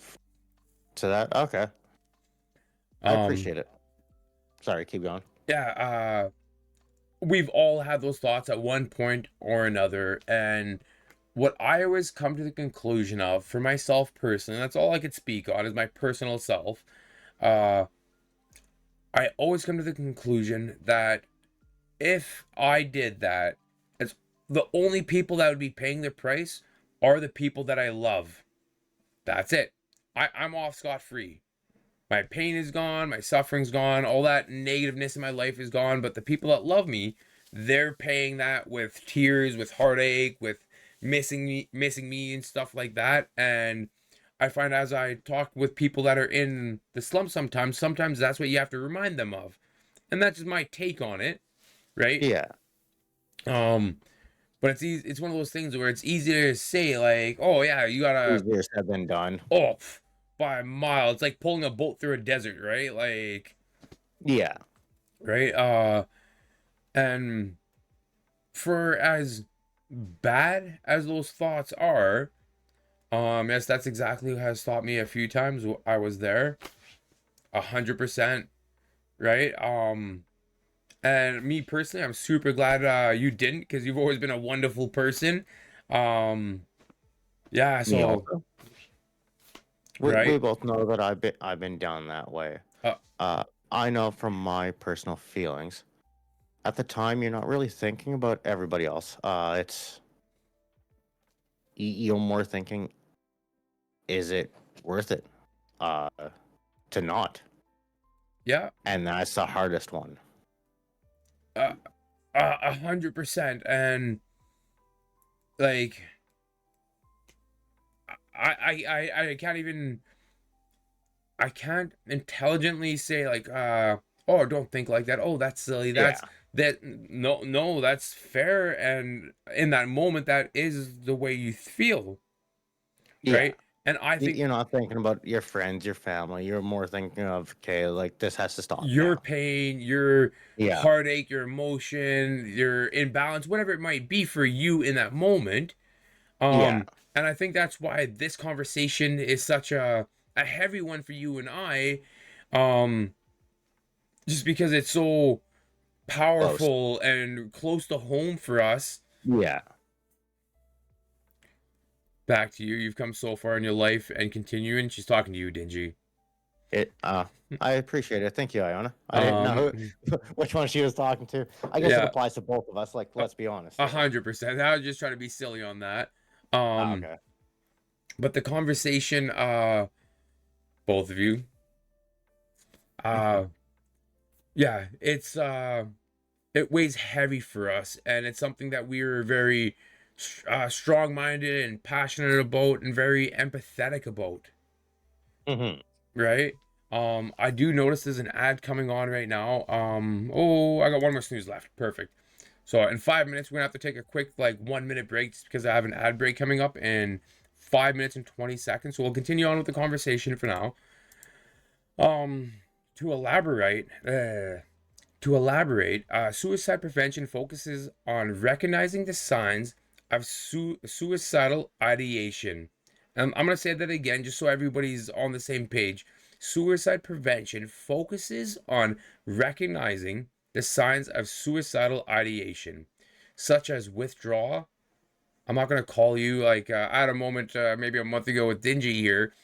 to that. Okay, I um, appreciate it. Sorry, keep going. yeah, we've all had those thoughts at one point or another, and what I always come to the conclusion of for myself personally, that's all I could speak on is my personal self. Uh, I always come to the conclusion that if I did that, it's the only people that would be paying the price are the people that I love. That's it. I'm off scot free. My pain is gone, my suffering's gone, all that negativeness in my life is gone. But the people that love me, they're paying that with tears, with heartache, with missing me, and stuff like that. And I find as I talk with people that are in the slum, sometimes that's what you have to remind them of, and that's just my take on it, right? Yeah, Um, but it's easy, it's one of those things where it's easier to say like, oh yeah, you gotta, easier said than done. oh, by a mile. It's like pulling a boat through a desert, right? Like, Yeah, right? And for as bad as those thoughts are, yes, that's exactly what has stopped me a few times. I was there, 100%, right? And me personally, I'm super glad you didn't, because you've always been a wonderful person. Um, yeah, me so also. We right. both know that I've been down that way. Uh, Uh, I know from my personal feelings. At the time, you're not really thinking about everybody else. You're more thinking is it worth it to not? Yeah. And that's the hardest one. 100%. And like, I can't even, I can't intelligently say like, oh, don't think like that. Oh, that's silly. Yeah. No, that's fair. And in that moment, that is the way you feel, Yeah. right? And I think You're not thinking about your friends, your family. You're more thinking of, okay, like this has to stop your now. pain, your Yeah. heartache, your emotion, your imbalance, whatever it might be for you in that moment. Yeah. And I think that's why this conversation is such a heavy one for you and I, um, just because it's so Close. powerful and close to home for us. Yeah. Back to you. You've come so far in your life and continuing. She's talking to you, Dingy. I appreciate it. Thank you, Iona. I didn't know Um, which one she was talking to. I guess it yeah, applies to both of us. Like, let's be honest here. 100%. I was just trying to be silly on that. Okay. But the conversation, both of you, uh, yeah, it weighs heavy for us, and it's something that we are very strong-minded and passionate about, and very empathetic about. Hmm. Right? I do notice there's an ad coming on right now. Oh, I got one more snooze left. Perfect. So in 5 minutes, we're gonna have to take a quick like 1 minute break just because I have an ad break coming up in 5 minutes and 20 seconds. So we'll continue on with the conversation for now. Um, to elaborate, suicide prevention focuses on recognizing the signs of suicidal ideation. I'm going to say that again just so everybody's on the same page. Suicide prevention focuses on recognizing the signs of suicidal ideation, such as withdrawal. I'm not going to call you like I had a moment maybe a month ago with Dingy here.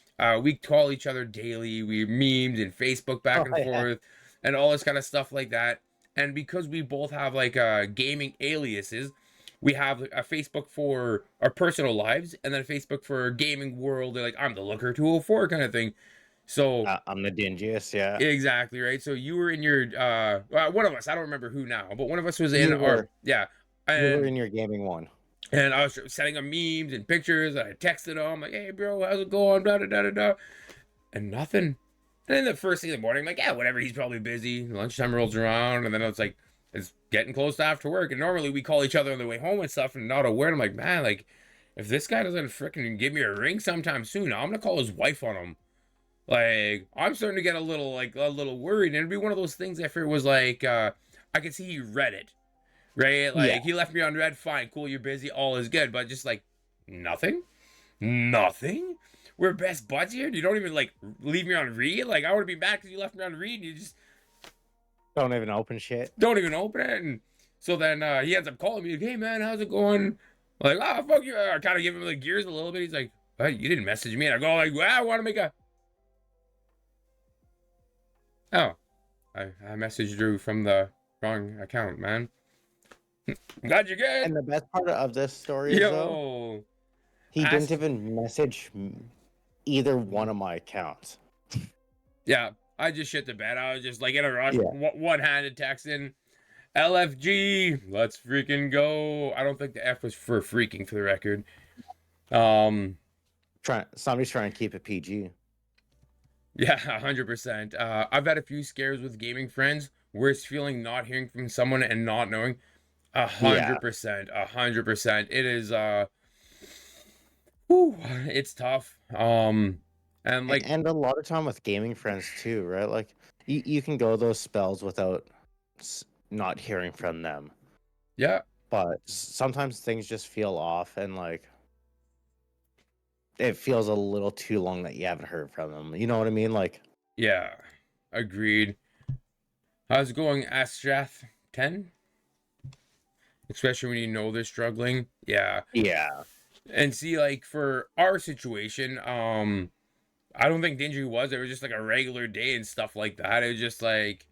We call each other daily. We memed and Facebook back Oh and yeah. forth and all this kind of stuff like that. And because we both have like gaming aliases, we have a Facebook for our personal lives and then a Facebook for gaming world. Like I'm the Looker 204 kind of thing. So I'm the dingiest. Yeah. exactly right. So you were in your one of us. I don't remember who now, but one of us was in You our were yeah. you were And in your gaming one. and I was sending him memes and pictures. And I texted him like, "Hey, bro, how's it going?" Da da da da da, and nothing. And then the first thing in the morning, I'm like, "Yeah, whatever. He's probably busy." Lunchtime rolls around, and then it's like it's getting close to after work. And normally we call each other on the way home and stuff, and not aware. I'm like, man, like if this guy doesn't freaking give me a ring sometime soon, I'm gonna call his wife on him. Like I'm starting to get a little worried, and it'd be one of those things. If it was like, I could see he read it right? Yeah. Like he left me on red, fine, cool, you're busy, all is good. But just like nothing, nothing. We're best buds here. You don't even like leave me on read. Like I would be mad because you left me on read. And you just Don't even open shit. don't even open it. And so then he ends up calling me, like, "Hey man, how's it going?" I'm like, "Oh fuck you." I kind of give him the gears a little bit. He's like, "Hey, you didn't message me." And I go like, "Well, I want to make a." Oh, I messaged you from the wrong account, man. Glad you're good. And the best part of this story is though, Yo, he didn't ask. even message either one of my accounts. Yeah, I just shit the bed. I was just like in a rush, Yeah. one-handed texting. LFG, let's freaking go. I don't think the F was for freaking, for the record. Somebody's trying to keep it PG. Yeah, 100%. I've had a few scares with gaming friends. Worst feeling not hearing from someone and not knowing. Yeah. 100%, 100%. It is whew, it's tough. And like And a lot of time with gaming friends too, right? Like you can go those spells without not hearing from them, yeah, but sometimes things just feel off, and like it feels a little too long that you haven't heard from them. You know what I mean? Like, yeah, agreed. How's it going, Astrath 10? Especially when you know they're struggling. Yeah. yeah, And see, like for our situation, I don't think Dingy was. It was just like a regular day and stuff like that. It was just like,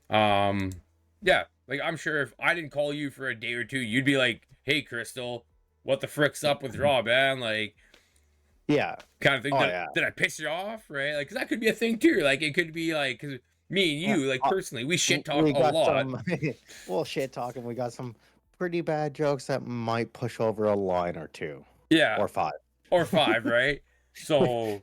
um, yeah, like I'm sure if I didn't call you for a day or two, you'd be like, "Hey, Crystal, what the frick's up with Rob, man?" Like, Yeah. kind of thing. Oh Did, yeah. did I piss you off, right? Like, because that could be a thing too. Like, it could be like, because me and Yeah. you, like personally, we shit talk We a got lot. some well shit talking. We got some pretty bad jokes that might push over a line or two Yeah, or five. or five, right? So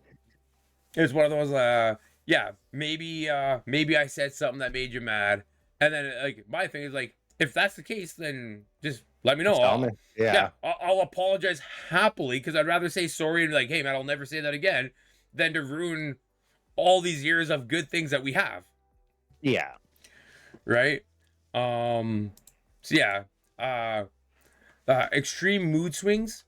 it's one of those. Yeah, maybe I said something that made you mad, and then like my thing is like, if that's the case, then just let me know. Tell me. Yeah, Yeah. I'll apologize happily because I'd rather say sorry and be like, hey man, I'll never say that again, than to ruin all these years of good things that we have, Yeah. right? So yeah, uh, extreme mood swings,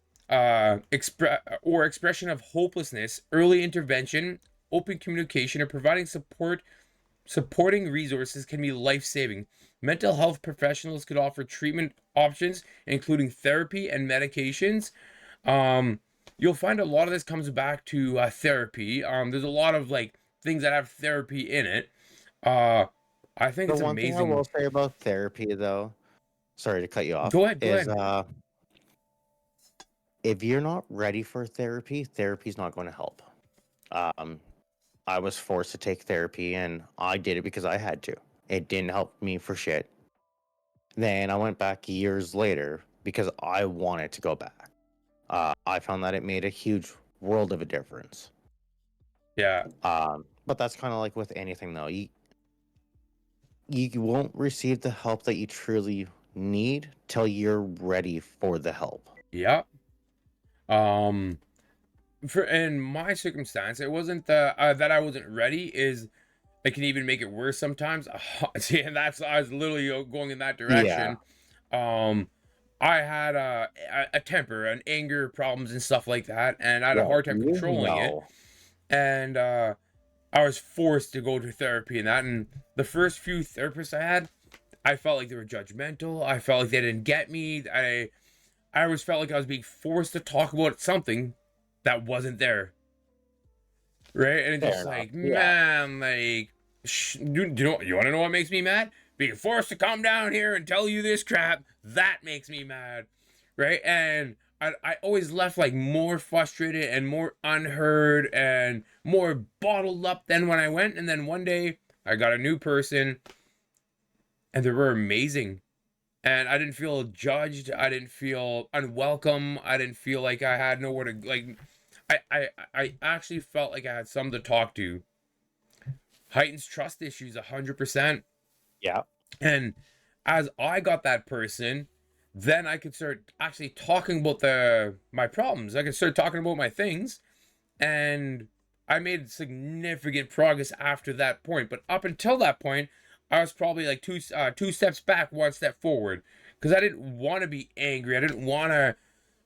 expression of hopelessness, early intervention, open communication, or providing supporting resources can be life-saving. Mental health professionals could offer treatment options, including therapy and medications. Um, you'll find a lot of this comes back to therapy. There's a lot of like things that have therapy in it. Uh, I think The it's one thing I will amazing. say about therapy though, sorry to cut you off, Go ahead, go is ahead. if you're not ready for therapy, therapy's not going to help. Um, I was forced to take therapy and I did it because I had to. It didn't help me for shit. Then I went back years later because I wanted to go back. I found that it made a huge world of a difference. Yeah, But that's kind of like with anything though. You won't receive the help that you truly need till you're ready for the help. yeah. Um, for in my circumstance, it wasn't that I wasn't ready. Is it can even make it worse sometimes. See, and that's I was literally going in that Yeah. direction. Um, I had a temper and anger problems and stuff like that, and I had a Yeah. hard time You controlling it. know. And I was forced to go to therapy and that. And the first few therapists I had, I felt like they were judgmental. I felt like they didn't get me. I always felt like I was being forced to talk about something that wasn't there, right? And it's Fair just enough. like, Yeah. man, like, you want to know what makes me mad? Being forced to come down here and tell you this crap, that makes me mad, right? And I always left like more frustrated and more unheard and more bottled up than when I went. And then one day I got a new person and they were amazing. And I didn't feel judged. I didn't feel unwelcome. I didn't feel like I had nowhere to like. I actually felt like I had someone to talk to. Heightens trust issues 100%. Yeah. And as I got that person, then I could start actually talking about the my problems. I could start talking about my things, and I made significant progress after that point. But up until that point, I was probably like two steps back, one step forward, because I didn't want to be angry. I didn't want to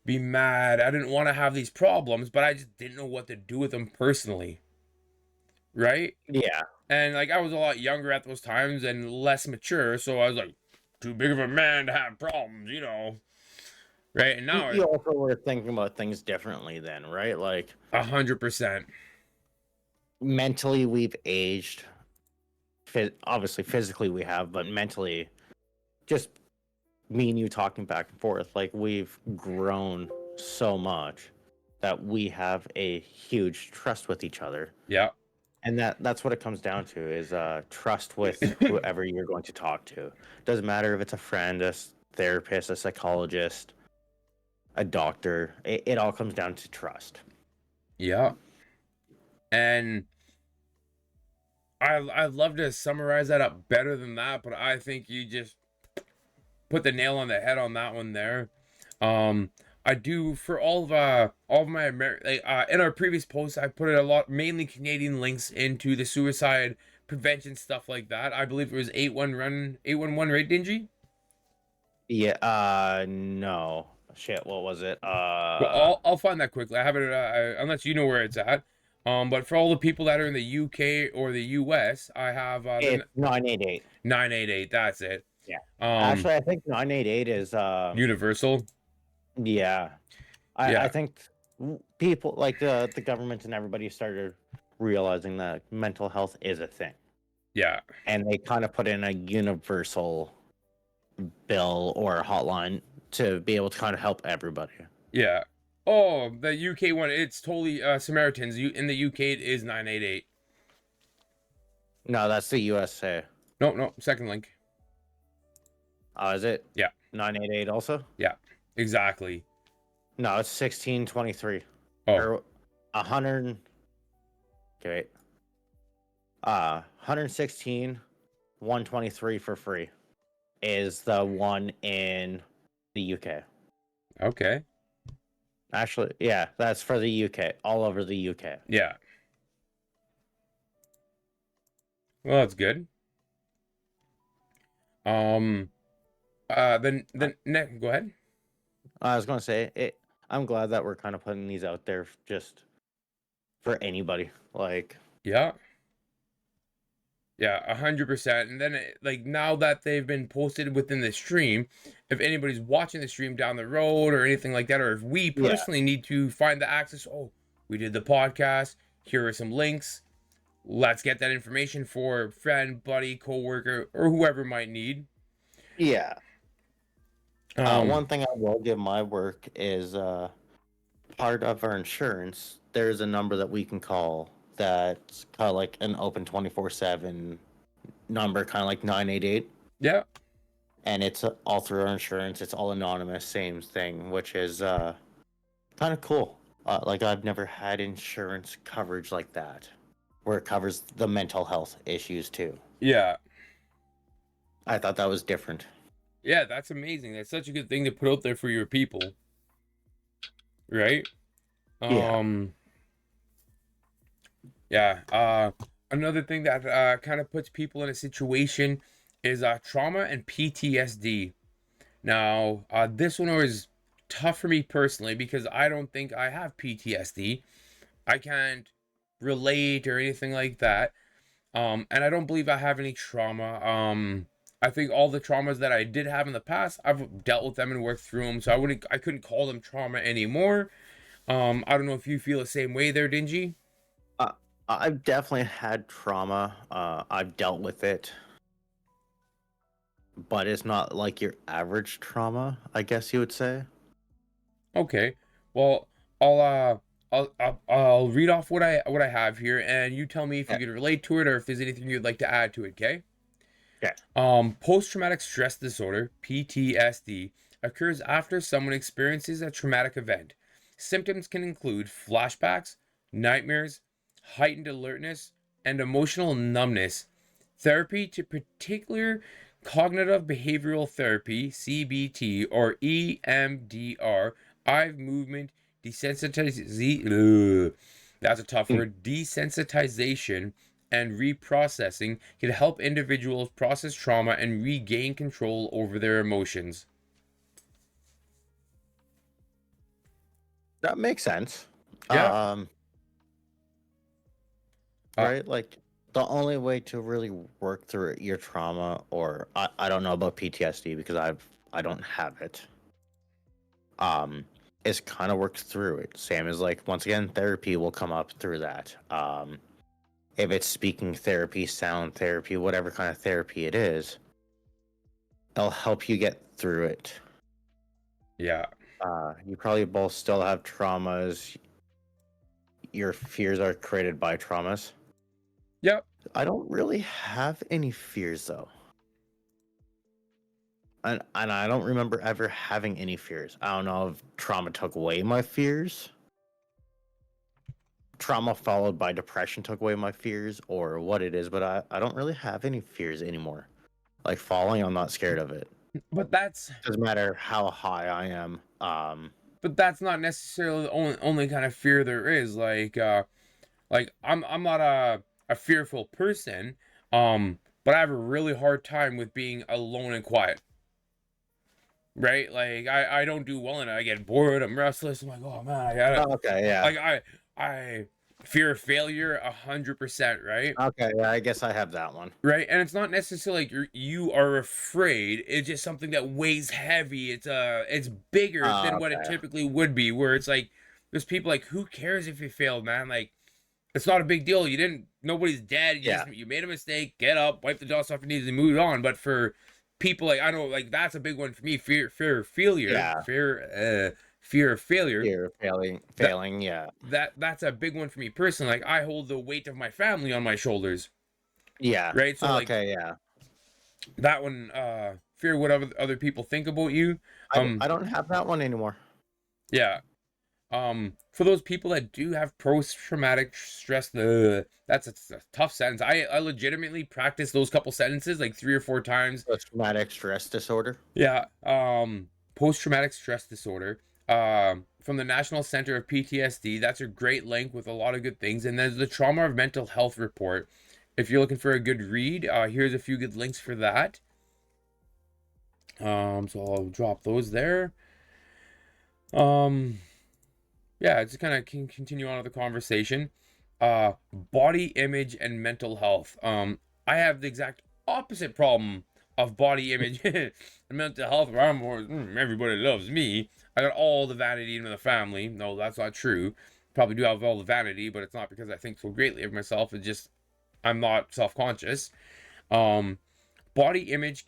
be mad. I didn't want to have these problems, but I just didn't know what to do with them personally, right? Yeah. And like I was a lot younger at those times and less mature, so I was like too big of a man to have problems, right? And now You also were thinking about things differently then, right? Like 100%. mentally, we've aged. Obviously, physically, we have, but mentally, just me and you talking back and forth, like we've grown so much that we have a huge trust with each other. Yeah. And that's what it comes down to is trust with whoever you're going to talk to. Doesn't matter if it's a friend, therapist, a psychologist, a doctor. It all comes down to trust. Yeah. And I'd love to summarize that up better than that, but I think you just put the nail on the head on that one there. I do for all of my in our previous posts I put a lot mainly Canadian links into the suicide prevention stuff like that. I believe it was 811 right, Dingy? Yeah. No. Shit. What was it? Well, I'll find that quickly. I have it unless you know where it's at. But for all the people that are in the UK or the US, I have It's the 988. 988. That's it. Yeah. Um, Actually, I think 988 is Universal. yeah. I Yeah, think people like the government and everybody started realizing that mental health is a thing, yeah, and they kind of put in a universal bill or a hotline to be able to kind of help everybody. yeah. Oh, the UK one, it's totally Samaritans. In the UK it is 988. No, that's the USA. No, no, second link. Is it Yeah, 988 also? yeah, exactly. No, it's 1623 Oh, or 100. Okay, wait. 116 123 for free is the one in the UK. okay. Actually, yeah, that's for the UK, all over the UK. Yeah. Well, that's good. Um, then next, go ahead. I was gonna say it. I'm glad that we're kind of putting these out there just for anybody. Like, Yeah. Yeah, 100%. And then, like, now that they've been posted within the stream, if anybody's watching the stream down the road or anything like that, or if we yeah, personally need to find the access, oh, we did the podcast, here are some links. Let's get that information for friend, buddy, coworker, or whoever might need. yeah. Um, One thing I will give my work is part of our insurance. There's a number that we can call that's kind of like an open 24/7 number, kind of like 988. yeah, And it's all through our insurance. It's all anonymous, same thing, which is kind of cool. Like I've never had insurance coverage like that, where it covers the mental health issues too. yeah, I thought that was different. yeah. That's amazing. That's such a good thing to put out there for your people, right? Yeah. Um, Yeah. Another thing that kind of puts people in a situation is trauma and PTSD. Now, this one was tough for me personally because I don't think I have PTSD. I can't relate or anything like that. And I don't believe I have any trauma. I think all the traumas that I did have in the past, I've dealt with them and worked through them. So I couldn't call them trauma anymore. I don't know if you feel the same way there, Dingy. Uh, I've definitely had trauma. I've dealt with it, but it's not like your average trauma, I guess you would say. Okay. Well, I'll uh I'll read off what I have here and you tell me if you Yeah. can relate to it or if there's anything you'd like to add to it, okay? Okay. Post-traumatic stress disorder, PTSD, occurs after someone experiences a traumatic event. Symptoms can include flashbacks, nightmares, heightened alertness, and emotional numbness. Therapy to particular cognitive behavioral therapy, CBT, or EMDR, eye movement desensitization. That's a tough Mm. word. Desensitization and reprocessing can help individuals process trauma and regain control over their emotions. That makes sense. Yeah. Um, Uh, right? Like the only way to really work through your trauma, or I don't know about PTSD because I don't have it. Is kind of work through it. Same as like once again, therapy will come up through that. If it's speaking therapy, sound therapy, whatever kind of therapy it is, it'll help you get through it. yeah. You probably both still have traumas. Your fears are created by traumas. Yep. I don't really have any fears though. And I don't remember ever having any fears. I don't know if trauma took away my fears. Trauma followed by depression took away my fears or what it is, but I don't really have any fears anymore. Like falling, I'm not scared of it. But that's Doesn't matter how high I am. but that's not necessarily the only kind of fear there is. Like I'm not a fearful person. But I have a really hard time with being alone and quiet. Right? Like I don't do well and I get bored, I'm restless, I'm like, oh man, I gotta Okay, yeah. like I fear of failure 100%, right? Okay, yeah, I guess I have that one. Right, and it's not necessarily like you are afraid, it's just something that weighs heavy. It's bigger than what it Okay. typically would be, where it's like there's people like, who cares if you failed, man? Like it's not a big deal. You didn't, nobody's dead. Yeah. You made a mistake, get up, wipe the dust off your knees and move on. But for people like, I know, like that's a big one for me. Fear of failure, Yeah. fear of failure. Fear of failing, That yeah. that's a big one for me personally. Like I hold the weight of my family on my shoulders, Yeah. right? So like Okay, yeah. that one, fear what other people think about you. I don't have that one anymore. Yeah. For those people that do have post-traumatic stress, that's a tough sentence. I legitimately practice those couple sentences like 3 or 4 times. Post-traumatic stress disorder. Yeah. Post-traumatic stress disorder. From the National Center of PTSD. That's a great link with a lot of good things. And there's the Trauma of Mental Health report. If you're looking for a good read, here's a few good links for that. So I'll drop those there. Yeah, just kind of can continue on with the conversation. Body image and mental health. I have the exact opposite problem of body image and mental health, where I'm more, everybody loves me. I got all the vanity in the family. No, that's not true. Probably do have all the vanity, but it's not because I think so greatly of myself. It's just I'm not self-conscious. Um, body image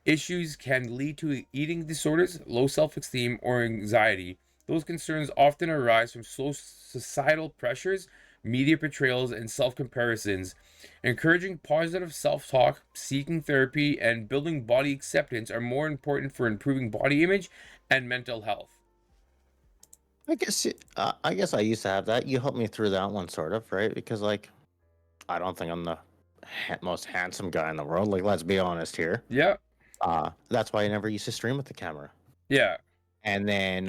issues can lead to eating disorders, low self-esteem, or anxiety. Those concerns often arise from societal pressures, media portrayals, and self-comparisons. Encouraging positive self-talk, seeking therapy, and building body acceptance are more important for improving body image and mental health. I guess I used to have that. You helped me through that one, sort of, right? Because like, I don't think I'm the most handsome guy in the world. Like, let's be honest here. Yeah, That's why I never used to stream with the camera. yeah. And then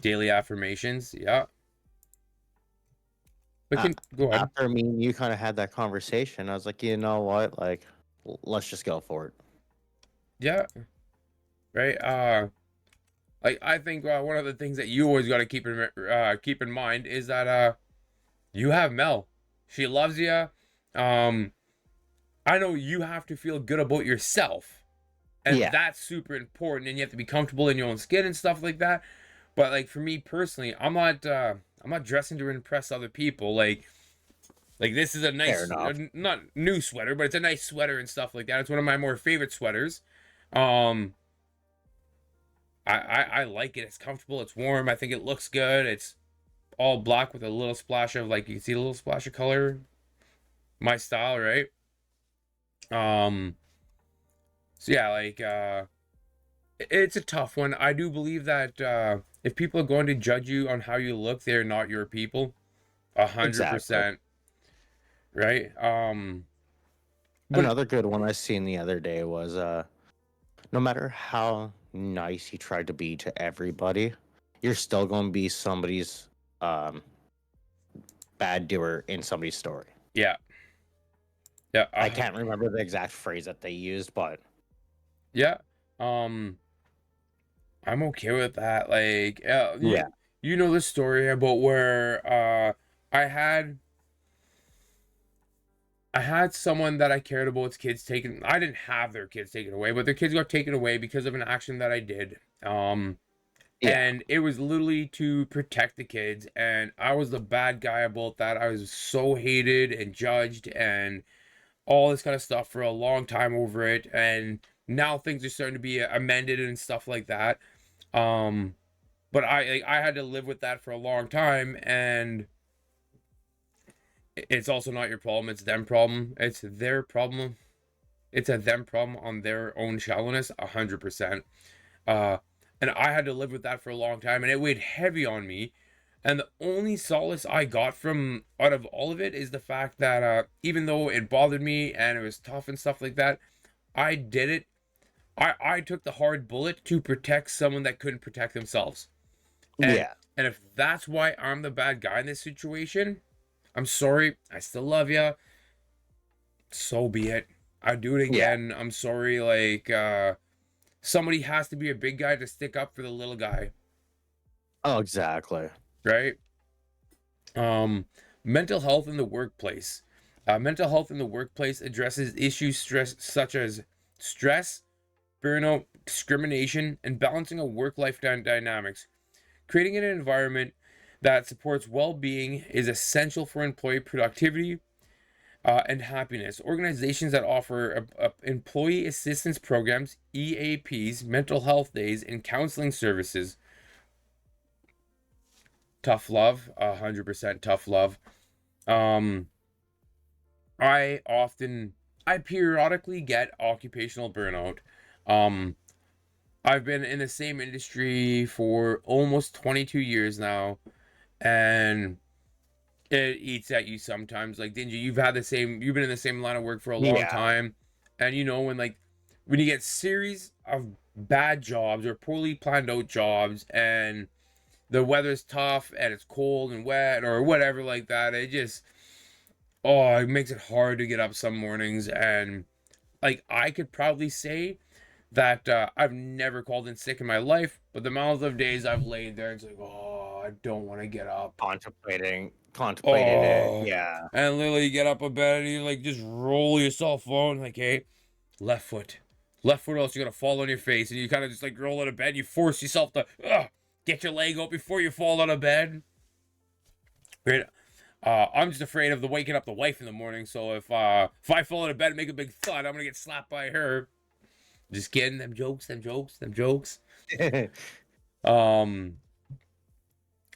Daily affirmations. Yeah. But a- can go ahead. after me and you kind of had that conversation, I was like, you know what? Like, let's just go for it. Yeah. Right. Like I think one of the things that you always got to keep in mind is that you have Mel. She loves you. Um, I know you have to feel good about yourself, and Yeah, that's super important. And you have to be comfortable in your own skin and stuff like that. But like for me personally, I'm not dressing to impress other people. Like this is a fair nice, enough. not new sweater, but it's a nice sweater and stuff like that. It's one of my more favorite sweaters. Um, I like it. It's comfortable. It's warm. I think it looks good. It's all black with a little splash of like you can see a little splash of color. My style, right? Um. So yeah, like it's a tough one. I do believe that if people are going to judge you on how you look, they're not your people. a hundred Exactly. percent, right? But Another good one I seen the other day was no matter how nice you try to be to everybody, you're still going to be somebody's um bad doer in somebody's story. yeah, yeah, I can't remember the exact phrase that they used, but yeah. Um, I'm okay with that. Like, yeah, you know the story about where I had I had someone that I cared about's kids taken. I didn't have their kids taken away, but their kids got taken away because of an action that I did. yeah, And it was literally to protect the kids, and I was the bad guy about that. I was so hated and judged and all this kind of stuff for a long time over it, and now things are starting to be amended and stuff like that. Um, but I had to live with that for a long time, and it's also not your problem. It's them problem. It's their problem. It's a them problem on their own shallowness, 100%. Uh, and I had to live with that for a long time, and it weighed heavy on me. And the only solace I got from out of all of it is the fact that even though it bothered me and it was tough and stuff like that, I did it. I took the hard bullet to protect someone that couldn't protect themselves. And yeah, and if that's why I'm the bad guy in this situation, I'm sorry. I still love you. So be it. I do it yeah. again. I'm sorry. Like somebody has to be a big guy to stick up for the little guy, Oh, exactly. right? Um, mental health in the workplace. Mental health in the workplace addresses issues such as stress, burnout, discrimination, and balancing of work-life dynamics. Creating an environment that supports well-being is essential for employee productivity, and happiness. Organizations that offer employee assistance programs, EAPs, mental health days, and counseling services. Tough love, 100% tough love. Um, I often, I periodically get occupational burnout. Um, I've been in the same industry for almost 22 years now, and it eats at you sometimes. Like, Dingy, you've been in the same line of work for a long Yeah. time, and when you get series of bad jobs or poorly planned out jobs, and the weather's tough and it's cold and wet or whatever like that, it makes it hard to get up some mornings. And like, I could probably say that I've never called in sick in my life, but the amount of days I've laid there, it's like, oh, I don't want to get up. Contemplated it. Oh, Yeah. and literally you get up a bed and you like just roll yourself on, like, hey, left foot, left foot, or else you're gonna fall on your face, and you kind of just like roll out of bed. You force yourself to get your leg out before you fall out of bed. Right? I'm just afraid of the waking up the wife in the morning. So if I fall out of bed and make a big thud, I'm gonna get slapped by her. Just kidding. Them jokes. Them jokes. Them jokes. Um,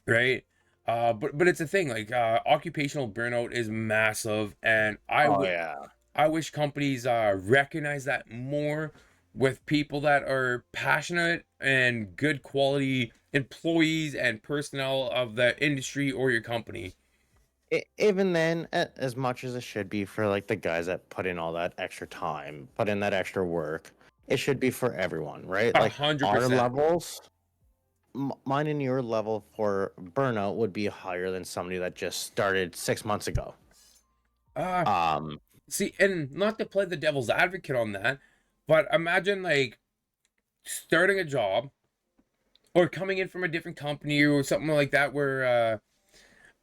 right. But it's a thing. Like occupational burnout is massive, and Oh yeah. I wish companies recognize that more with people that are passionate and good quality employees and personnel of the industry or your company. Even then, as much as it should be for like the guys that put in all that extra time, put in that extra work, it should be for everyone, right? A Like hundred our percent. levels, mine and your level for burnout would be higher than somebody that just started 6 months ago. Uh Um, See, and not to play the devil's advocate on that, but imagine like starting a job or coming in from a different company or something like that where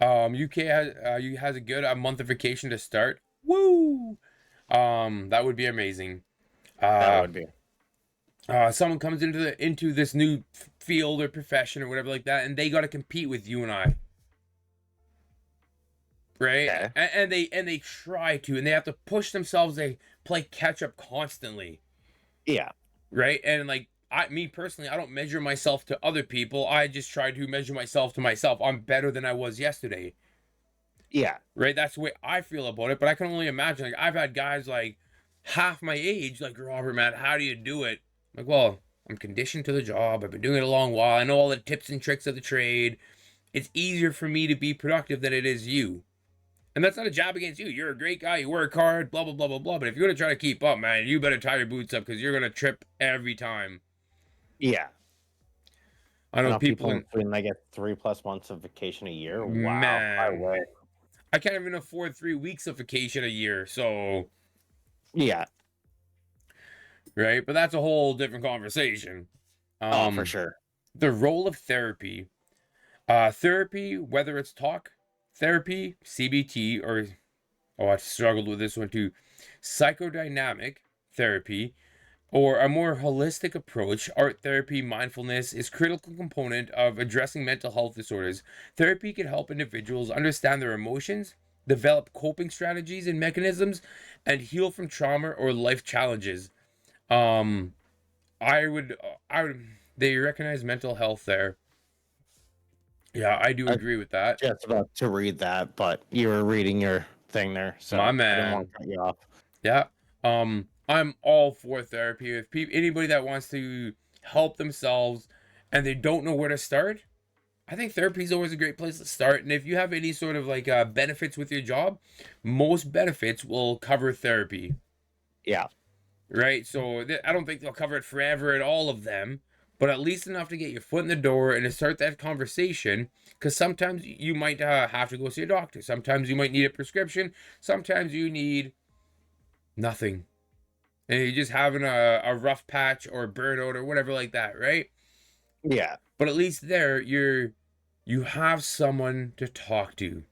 UK has a month of vacation to start. Woo! That would be amazing. that Uh would be. Someone comes into this new field or profession or whatever like that, and they got to compete with you and I, right? Okay. And they try to, and they have to push themselves. They play catch up constantly, Yeah. right? And like me personally, I don't measure myself to other people. I just try to measure myself to myself. I'm better than I was yesterday, Yeah. right? That's the way I feel about it. But I can only imagine. Like I've had guys like half my age, like Robert, man, how do you do it? Like, well, I'm conditioned to the job. I've been doing it a long while. I know all the tips and tricks of the trade. It's easier for me to be productive than it is you. And that's not a jab against you. You're a great guy. You work hard, blah, blah, blah, blah, blah. But if you're going to try to keep up, man, you better tie your boots up because you're going to trip every time. Yeah. I I know know people people in in, Sweden they get 3+ months of vacation a year. Wow. I man, wish. I can't even afford 3 weeks of vacation a year. So, Yeah. right. But that's a whole different conversation. Oh, for Um, sure. the role of therapy. Therapy, whether it's talk therapy, CBT, or oh, I struggled with this one too, psychodynamic therapy, or a more holistic approach, art therapy, mindfulness is critical component of addressing mental health disorders. Therapy can help individuals understand their emotions, develop coping strategies and mechanisms, and heal from trauma or life challenges. Um, I would, they recognize mental health there. Yeah, I do I agree with that. just about to read that, but you were reading your thing there, My so I didn't want man. to cut you off. Yeah. I'm all for therapy. If anybody that wants to help themselves and they don't know where to start, I think therapy is always a great place to start. And if you have any sort of like benefits with your job, most benefits will cover therapy, Yeah. right? So I don't think they'll cover it forever at all of them, but at least enough to get your foot in the door and to start that conversation. Because sometimes you might have to go see a doctor. Sometimes you might need a prescription. Sometimes you need nothing. And you're just having a rough patch or burnout or whatever like that, right? Yeah. But at least there you have someone to talk to.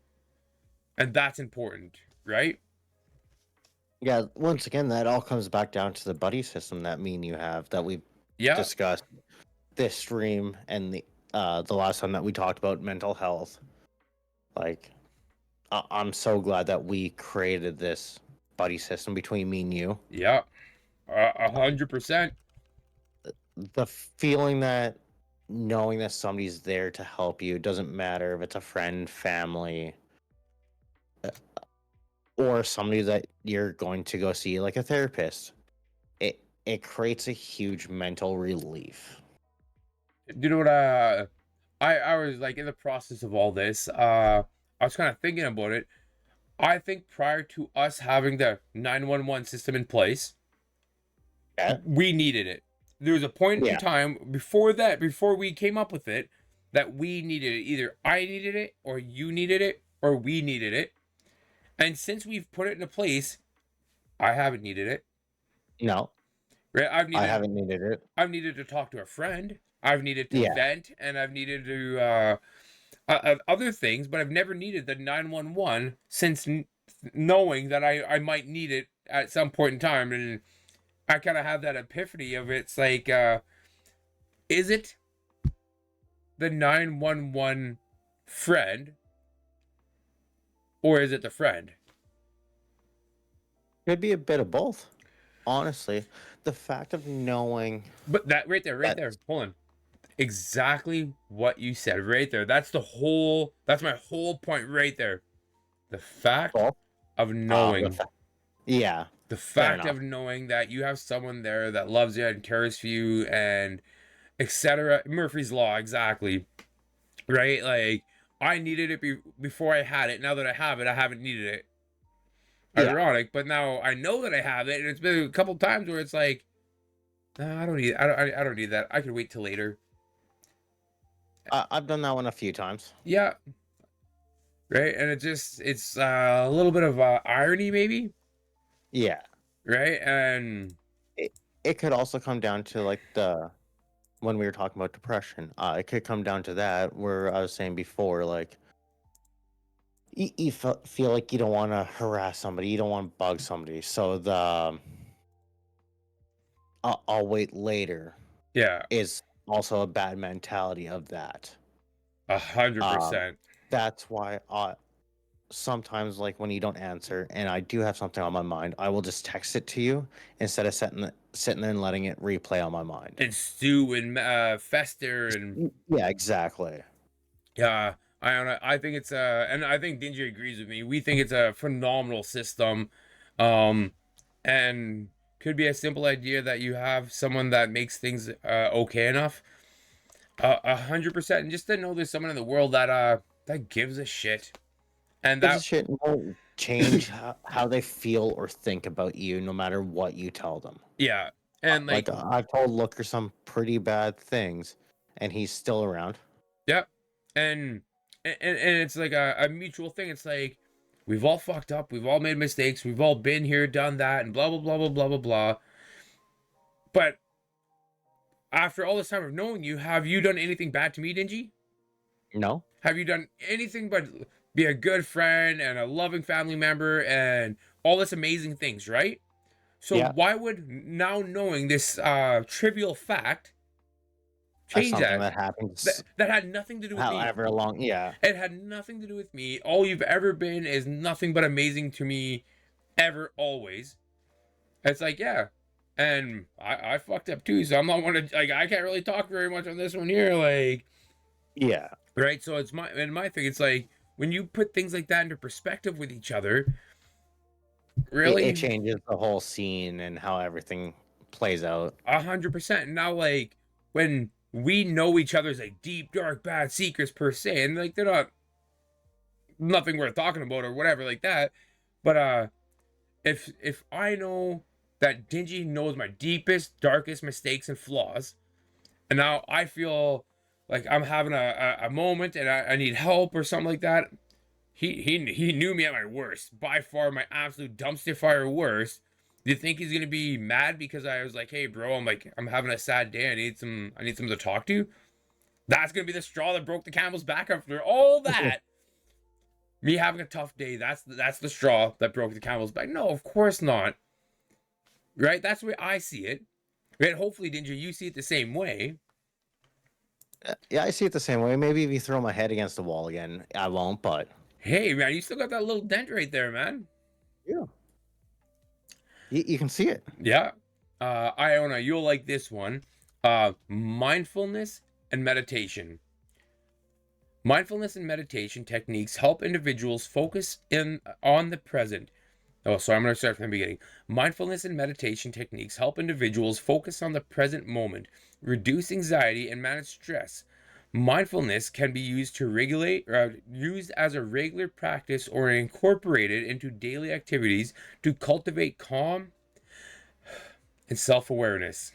And that's important, right? Yeah. Once again, that all comes back down to the buddy system that me and you have that we've Yeah. discussed this stream and the last time that we talked about mental health. Like I'm so glad that we created this buddy system between me and you. Yeah, 100%. The feeling that knowing that somebody's there to help you, doesn't matter if it's a friend, family, uh, or somebody that you're going to go see, like a therapist. It creates a huge mental relief. You know what? I was like in the process of all this. I was kind of thinking about it. I think prior to us having the 911 system in place, Yeah. we needed it. There was a point in Yeah. time before that, before we came up with it, that we needed it. Either I needed it, or you needed it, or we needed it. And since we've put it into place, I haven't needed it. No, Right? I haven't needed it. I've needed to talk to a friend. I've needed to Yeah. vent, and I've needed to other things, but I've never needed the 911 since knowing that I might need it at some point in time. And I kind of have that epiphany of it's like, is it the 911 friend, or is it the friend? Could be a bit of both. Honestly, the fact of knowing But that right there, that hold on. Exactly what you said right there. That's my whole point right there. The fact both. of The knowing, yeah, the fair fact enough. of knowing that you have someone there that loves you and cares for you and etc. Murphy's law, exactly. Right? Like, I needed it before I had it. Now that I have it, I haven't needed it. Yeah, Ironic, but now I know that I have it, and it's been a couple times where it's like, no, I don't need. I don't need that. I could wait till later. I've done that one a few times. Yeah, right. And it's a little bit of irony, maybe. Yeah, Right, and it it could also come down to like the when we were talking about depression. It could come down to that where I was saying before, like you feel like you don't want to harass somebody, you don't want to bug somebody, so the I'll wait later yeah, is also a bad mentality of that. a hundred Um, percent. that's why sometimes, like when you don't answer, and I do have something on my mind, I will just text it to you instead of sitting there and letting it replay on my mind. And stew and fester and Yeah, exactly. yeah. I don't know. I think it's and I think Dingy agrees with me. We think it's a phenomenal system, um, and could be a simple idea that you have someone that makes things okay enough. 100%. And just to know there's someone in the world that gives a shit, and Gives a that shit and won't change how they feel or think about you, no matter what you tell them. yeah, and Like like I've told Looker some pretty bad things, and he's still around. yep, and and it's like a mutual thing. It's like we've all fucked up, we've all made mistakes, we've all been here, done that, and blah blah blah blah blah blah blah. But after all this time of knowing you, have you done anything bad to me, Dingy? No, Have you done anything but be a good friend and a loving family member and all this amazing things, right? So yeah, why would now knowing this trivial fact that's change something that? that happens That had nothing to do with me. however long. Yeah, It had nothing to do with me. All you've ever been is nothing but amazing to me, ever, always. It's like, yeah. And I fucked up too, so I'm not one to like I can't really talk very much on this one here, like yeah. right. So it's my thing. It's like when you put things like that into perspective with each other, It really, changes the whole scene and how everything plays out. 100%. Now, like when we know each other's like deep, dark, bad secrets per se, and like they're not nothing worth talking about or whatever like that. But if I know that Dingy knows my deepest, darkest mistakes and flaws, and now I feel like I'm having a moment and I need help or something like that. He knew me at my worst, by far my absolute dumpster fire worst. Do you think he's gonna be mad because I was like, hey bro, I'm having a sad day. I need someone to talk to. That's gonna be the straw that broke the camel's back after all that. Me having a tough day, that's the straw that broke the camel's back. No, of course not. Right? That's the way I see it. Right? Hopefully, Dinger, you see it the same way. Yeah, I see it the same way. Maybe if you throw my head against the wall again, I won't. But Hey, man, you still got that little dent right there, man. Yeah. You can see it. Yeah. Iona, you'll like this one. Mindfulness and meditation. Mindfulness and meditation techniques help individuals focus in on the present. Oh, sorry, I'm going to start from the beginning. Mindfulness and meditation techniques help individuals focus on the present moment, reduce anxiety, and manage stress. Mindfulness can be used to regulate, used as a regular practice or incorporated into daily activities to cultivate calm and self-awareness.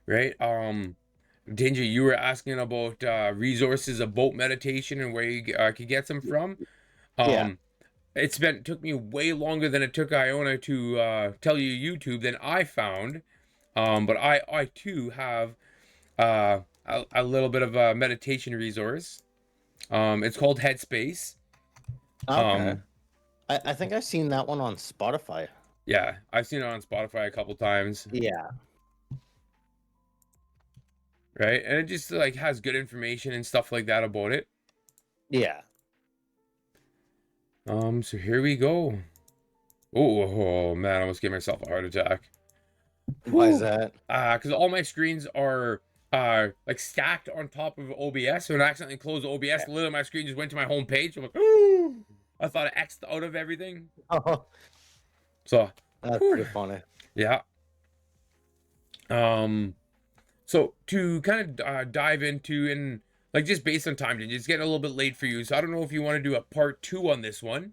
Right? Danger, you were asking about resources about meditation and where you could get some from. Yeah. Um, took me way longer than it took Iona to tell you YouTube than I found. But I too have a little bit of a meditation resource. It's called Headspace. Okay. Um, I think I've seen that one on Spotify. yeah, I've seen it on Spotify a couple times, Yeah. right? And it just like has good information and stuff like that about it. Yeah. So here we go. Oh man, I almost gave myself a heart attack. Why is Whew. that? Because all my screens are like stacked on top of OBS. So when I accidentally closed OBS, literally my screen just went to my home page. I'm like, ooh, I thought I X'd out of everything. Oh, So that's whew, pretty funny. yeah. So to kind of dive into and like just based on time, it's getting a little bit late for you. So I don't know if you want to do a part 2 on this one.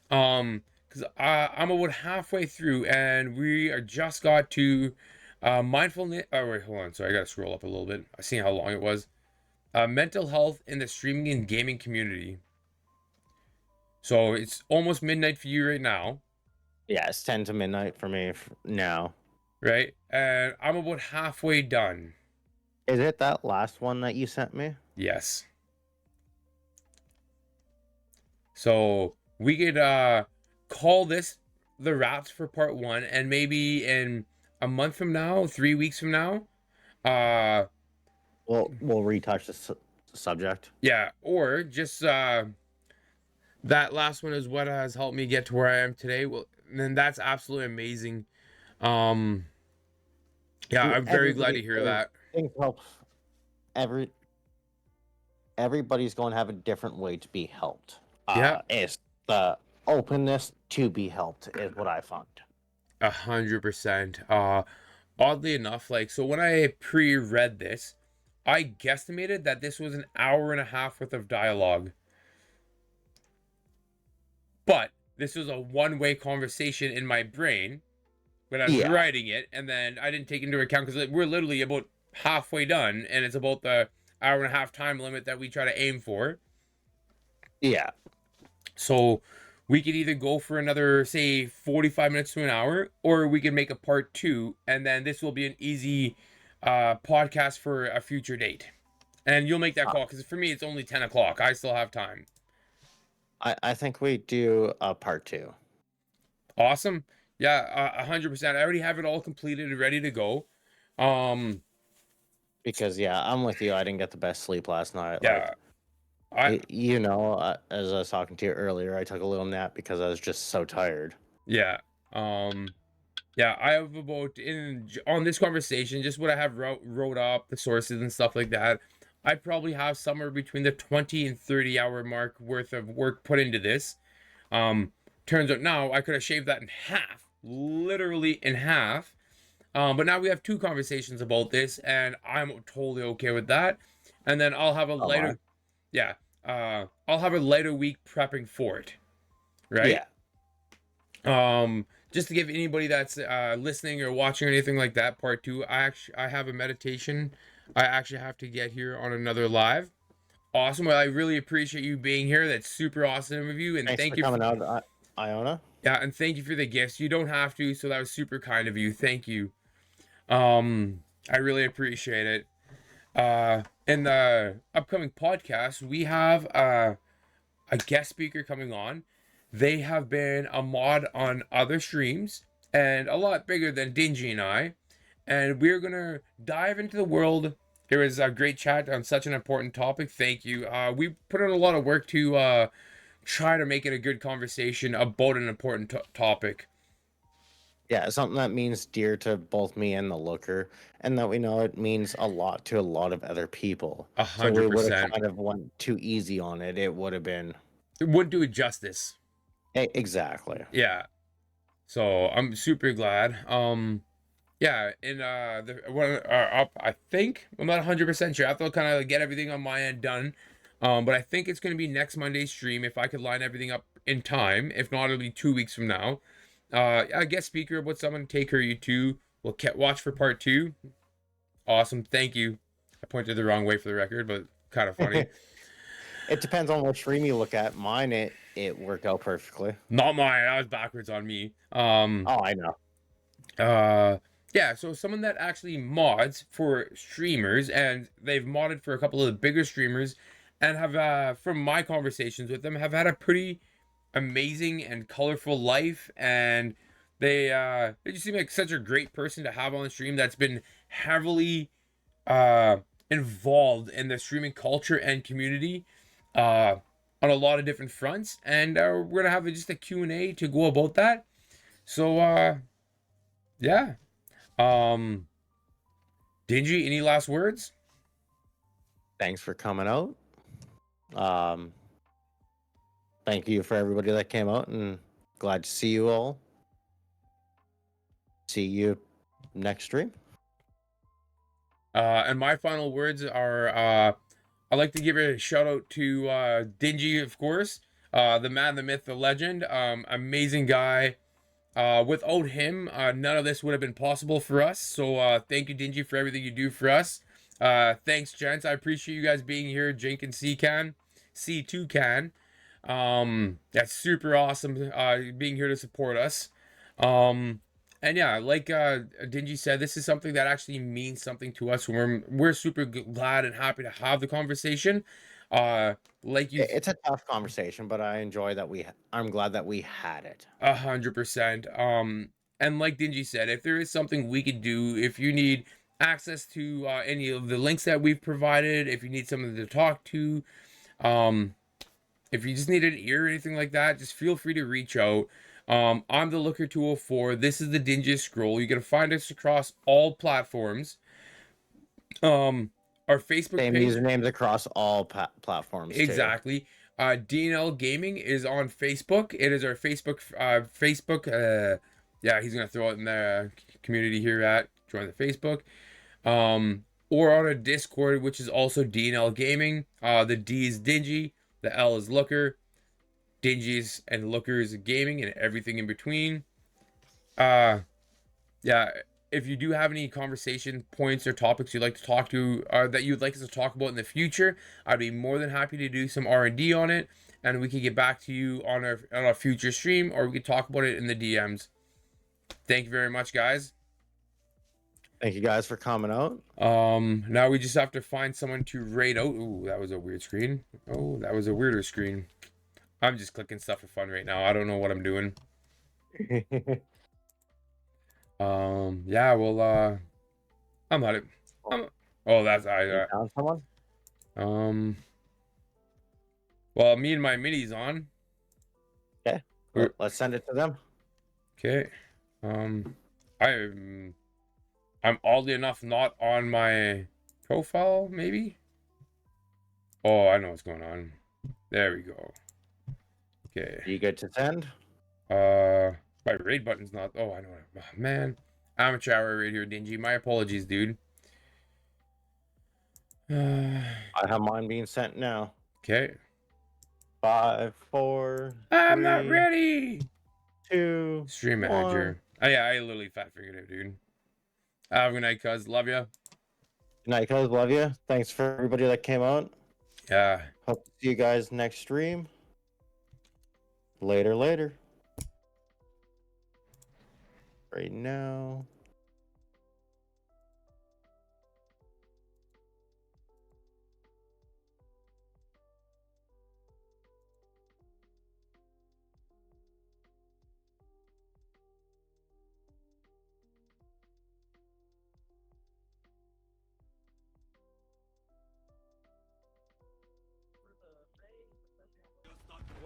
Because I'm about halfway through and we are just got to mindfulness. Oh, wait, hold on. Sorry, I got to scroll up a little bit. I see how long it was. Mental health in the streaming and gaming community. So it's almost midnight for you right now, Yeah, it's 10 to midnight for me now. right? And I'm about halfway done. Is it that last one that you sent me? Yes. So we could call this the wraps for part 1, and maybe in a month from now, 3 weeks from now, uh We'll retouch the subject. yeah, or just that last one is what has helped me get to where I am today. Well, then that's absolutely amazing. Um, yeah, I'm very glad to hear that. Things help. Every everybody's going to have a different way to be helped. Yeah, It's the openness to be helped is what I found. 100%. Oddly enough, like so when I pre-read this, I guesstimated that this was an hour and a half worth of dialogue. But this was a one-way conversation in my brain when I was Yeah. writing it, and then I didn't take into account because we're literally about halfway done, and it's about the hour and a half time limit that we try to aim for. Yeah. So we could either go for another, say, 45 minutes to an hour, or we could make a part 2, and then this will be an easy podcast for a future date. And you'll make that call because for me, it's only 10 o'clock. I still have time. I think we do a part 2. Awesome. Yeah, 100%. I already have it all completed and ready to go. Because yeah, I'm with you. I didn't get the best sleep last night. Yeah, Like, as I was talking to you earlier, I took a little nap because I was just so tired. yeah. Yeah, I have about on this conversation, just what I have wrote up, the sources and stuff like that. I probably have somewhere between the 20 and 30 hour mark worth of work put into this. Turns out now I could have shaved that in half, literally in half. But now we have 2 conversations about this, and I'm totally okay with that. And then I'll have a lighter, yeah, I'll have a lighter week prepping for it, right? Yeah. Just to give anybody that's listening or watching or anything like that, part 2, I have a meditation. I actually have to get here on another live. Awesome. Well, I really appreciate you being here. That's super awesome of you, and Thanks thank for you coming out, Iona. yeah, and thank you for the gifts. You don't have to, so that was super kind of you. Thank you. I really appreciate it. In the upcoming podcast, we have a guest speaker coming on. They have been a mod on other streams and a lot bigger than Dingy and I. And we're gonna dive into the world It was a great chat on such an important topic. Thank you. We put in a lot of work to try to make it a good conversation about an important topic. Yeah, something that means dear to both me and the looker, and that we know it means a lot to a lot of other people. A So hundred we would have percent. kind of went too easy on it. It would have been It wouldn't do it justice. exactly. Yeah. So I'm super glad. Yeah, and the one are up. I think I'm not 100% sure. I have to kind of get everything on my end done. But I think it's gonna be next Monday's stream if I could line everything up in time. If not, it'll be 2 weeks from now. A guest speaker with someone take her you to. We'll watch for part two. Awesome, thank you. I pointed the wrong way for the record, but kind of funny. It depends on what stream you look at. Mine, it worked out perfectly. Not mine. I was backwards on me. Oh, I know. Yeah, so someone that actually mods for streamers, and they've modded for a couple of the bigger streamers, and have from my conversations with them have had a pretty amazing and colorful life, and they just seem like such a great person to have on the stream that's been heavily uh involved in the streaming culture and community uh on a lot of different fronts, and we're gonna have just a Q&A to go about that. So yeah. Um, Dingy, any last words? Thanks for coming out. Um, thank you for everybody that came out, and glad to see you all. See you next stream. And my final words are I'd like to give a shout out to Dingy, of course. The man, the myth, the legend. Amazing guy. Without him, none of this would have been possible for us. So thank you, Dingy, for everything you do for us. Thanks, gents. I appreciate you guys being here. Jink and C2can. That's super awesome being here to support us. Um, and yeah, like Dingy said, this is something that actually means something to us. We're super glad and happy to have the conversation. Like you It's a tough conversation, but I enjoy that I'm glad that we had it. 100%. And like Dingy said, if there is something we could do, if you need access to any of the links that we've provided, if you need someone to talk to, um, if you just need an ear or anything like that, just feel free to reach out. I'm the Looker 204. This is the Dingy Scroll. You can find us across all platforms. Our Facebook Same page. usernames across all platforms too. Exactly. D&L Gaming is on Facebook. It is our Facebook. Yeah, he's gonna throw it in the community here at join the Facebook. Or on a Discord, which is also D&L Gaming. The D is Dingy, the L is Looker, Dingies and Lookers Gaming, and everything in between. Yeah, if you do have any conversation points or topics you'd like to talk to, that you'd like us to talk about in the future, I'd be more than happy to do some R&D on it, and we can get back to you on a future stream, or we could talk about it in the DMs. Thank you very much, guys. Thank you guys for coming out. Now we just have to find someone to raid out. Ooh, that was a weird screen. Oh, that was a weirder screen. I'm just clicking stuff for fun right now. I don't know what I'm doing. Yeah, well, I'm not it. Oh, that's You found someone? um. Well, me and my mini's on. Okay. Let's send it to them. Okay. Um, I'm oddly enough not on my profile. Maybe. Oh, I know what's going on. There we go. Okay. You good to send? My raid button's not. Oh, I know. Oh, man, amateur hour right here, Dingy. My apologies, dude. I have mine being sent now. Okay. 5, 4. I'm 3, not ready. 2. Stream 1. manager. Oh, yeah, I literally fat figured it, dude. Have a good night, cuz. Love ya. Good night, guys. Love you. Thanks for everybody that came out. Yeah. Hope to see you guys next stream. Later. Right now.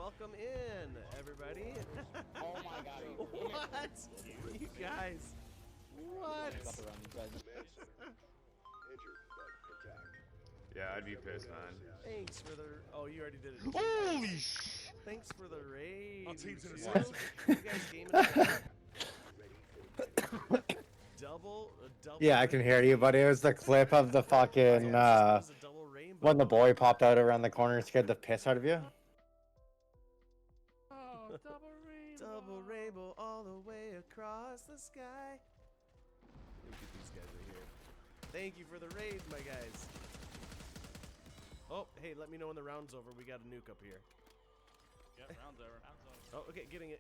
welcome in, everybody. Oh my god. What? You guys. What? Yeah, I'd be pissed, man. Thanks for the. Oh, you already did it. Holy sh! Thanks for the raid. Our team's in a you slice. two. You guys gaming together? Double. Yeah, I can hear you, but it was the clip of the fucking It was a double rainbow. when the boy popped out around the corner and scared the piss out of you. Oh, double rainbow. Double rainbow all the way across the sky. Look at these guys right here. Thank you for the raid, my guys. Oh, hey, let me know when the round's over. We got a nuke up here. Yep, round's over. Oh, okay, getting it.